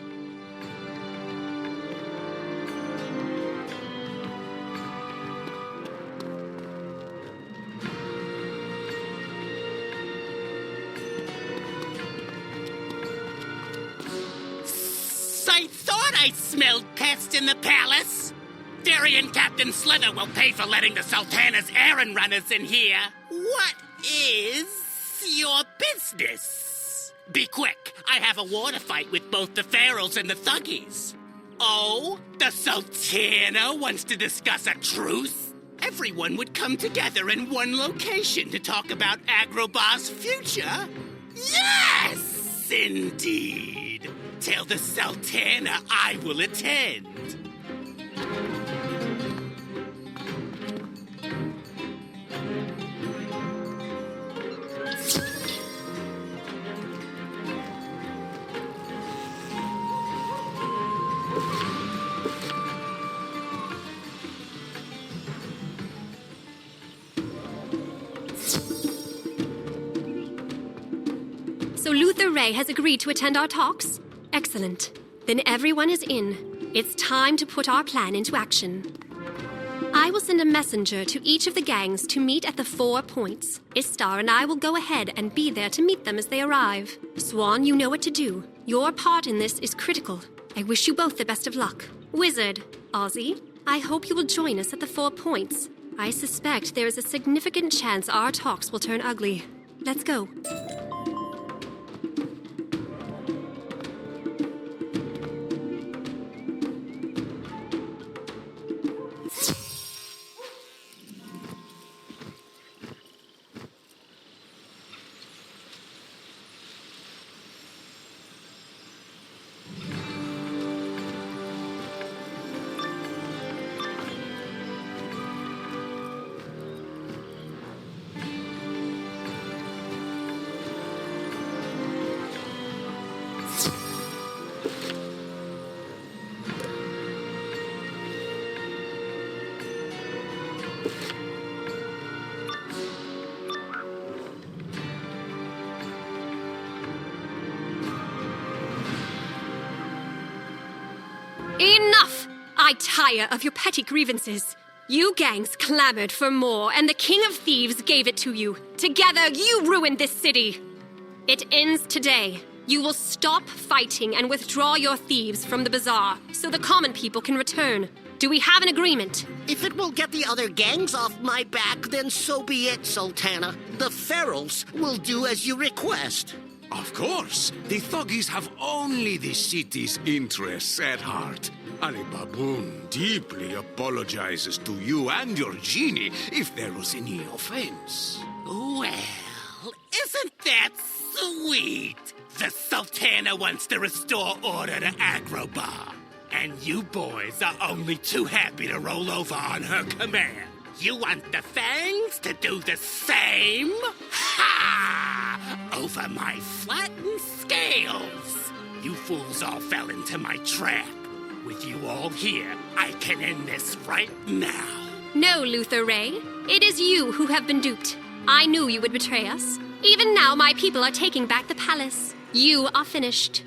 I thought I smelled pests in the palace. Darian Captain Slither will pay for letting the Sultana's errand runners in here. What is your business? Be quick. I have a water fight with both the Pharaohs and the Thuggies. Oh, the Sultana wants to discuss a truce? Everyone would come together in one location to talk about Agrabah's future? Yes, indeed. Tell the Sultana I will attend. So Luther Ray has agreed to attend our talks? Excellent. Then everyone is in. It's time to put our plan into action. I will send a messenger to each of the gangs to meet at the 4 points. Istar and I will go ahead and be there to meet them as they arrive. Swan, you know what to do. Your part in this is critical. I wish you both the best of luck. Wizard, Ozzy, I hope you will join us at the 4 points. I suspect there is a significant chance our talks will turn ugly. Let's go. Enough! I tire of your petty grievances. You gangs clamored for more, and the King of Thieves gave it to you. Together, you ruined this city. It ends today. You will stop fighting and withdraw your thieves from the bazaar, so the common people can return. Do we have an agreement? If it will get the other gangs off my back, then so be it, Sultana. The Pharaohs will do as you request. Of course. The Thuggies have only the city's interests at heart. Ali Baboon deeply apologizes to you and your genie if there was any offense. Well, isn't that sweet? The Sultana wants to restore order to Agrabah. And you boys are only too happy to roll over on her command. You want the Fangs to do the same? Ha! Over my flattened scales. You fools all fell into my trap. With you all here, I can end this right now. No, Luther Ray. It is you who have been duped. I knew you would betray us. Even now, my people are taking back the palace. You are finished.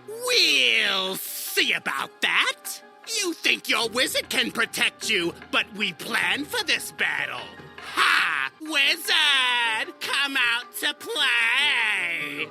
We'll see about that. You think your wizard can protect you, but we planned for this battle. Ha! Wizard! Come out to play!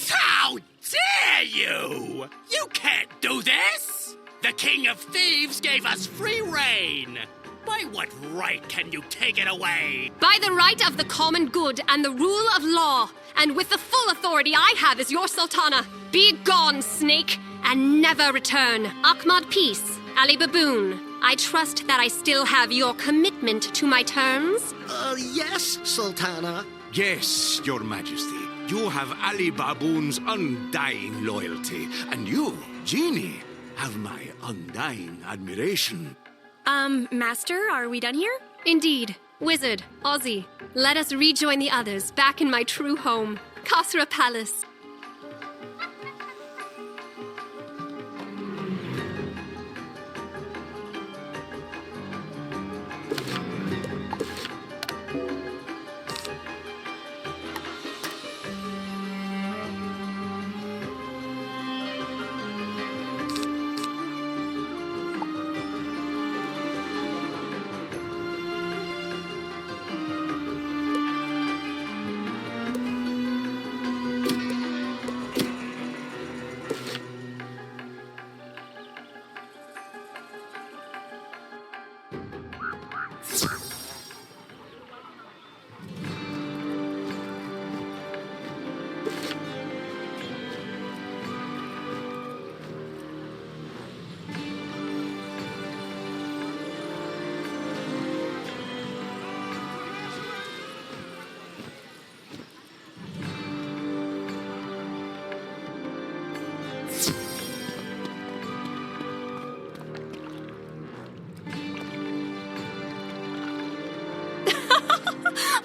How dare you! You can't do this! The King of Thieves gave us free reign! By what right can you take it away? By the right of the common good and the rule of law, and with the full authority I have as your Sultana. Be gone, snake, and never return. Ahmad Peace, Ali Baboon, I trust that I still have your commitment to my terms? Yes, Sultana. Yes, Your Majesty. You have Ali Baboon's undying loyalty, and you, Genie, have my undying admiration. Master, are we done here? Indeed. Wizard, Ozzy, let us rejoin the others back in my true home, Khosra Palace.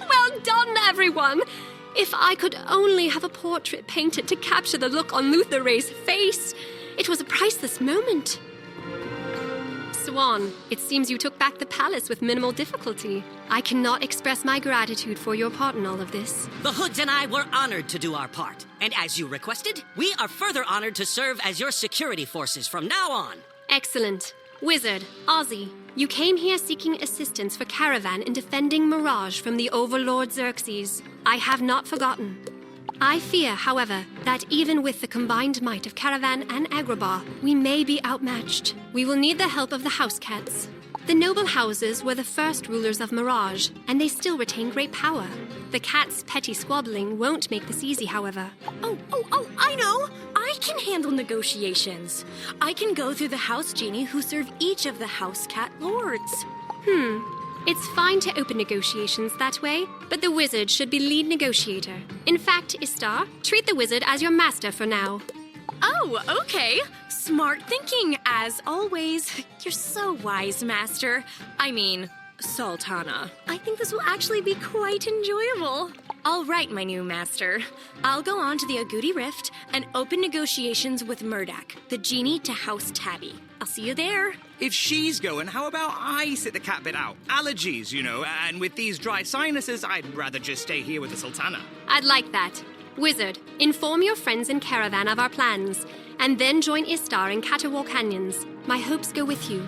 Well done, everyone! If I could only have a portrait painted to capture the look on Luther Ray's face. It was a priceless moment. Swan, it seems you took back the palace with minimal difficulty. I cannot express my gratitude for your part in all of this. The Hoods and I were honored to do our part. And as you requested, we are further honored to serve as your security forces from now on. Excellent. Wizard, Ozzy, you came here seeking assistance for Caravan in defending Mirage from the Overlord Xerxes. I have not forgotten. I fear, however, that even with the combined might of Caravan and Agrabah, we may be outmatched. We will need the help of the House Cats. The noble houses were the first rulers of Mirage, and they still retain great power. The cats' petty squabbling won't make this easy, however. Oh, I know! I can handle negotiations. I can go through the House Genie who serve each of the House Cat Lords. It's fine to open negotiations that way, but the wizard should be lead negotiator. In fact, Istar, treat the wizard as your master for now. Oh, okay. Smart thinking, as always. You're so wise, Master. I mean, Sultana. I think this will actually be quite enjoyable. All right, my new master. I'll go on to the Agouti Rift and open negotiations with Murdak, the genie to House Tabby. I'll see you there. If she's going, how about I sit the cat bit out? Allergies, you know, and with these dry sinuses, I'd rather just stay here with the Sultana. I'd like that. Wizard, inform your friends in Caravan of our plans, and then join Istar in Catawal Canyons. My hopes go with you.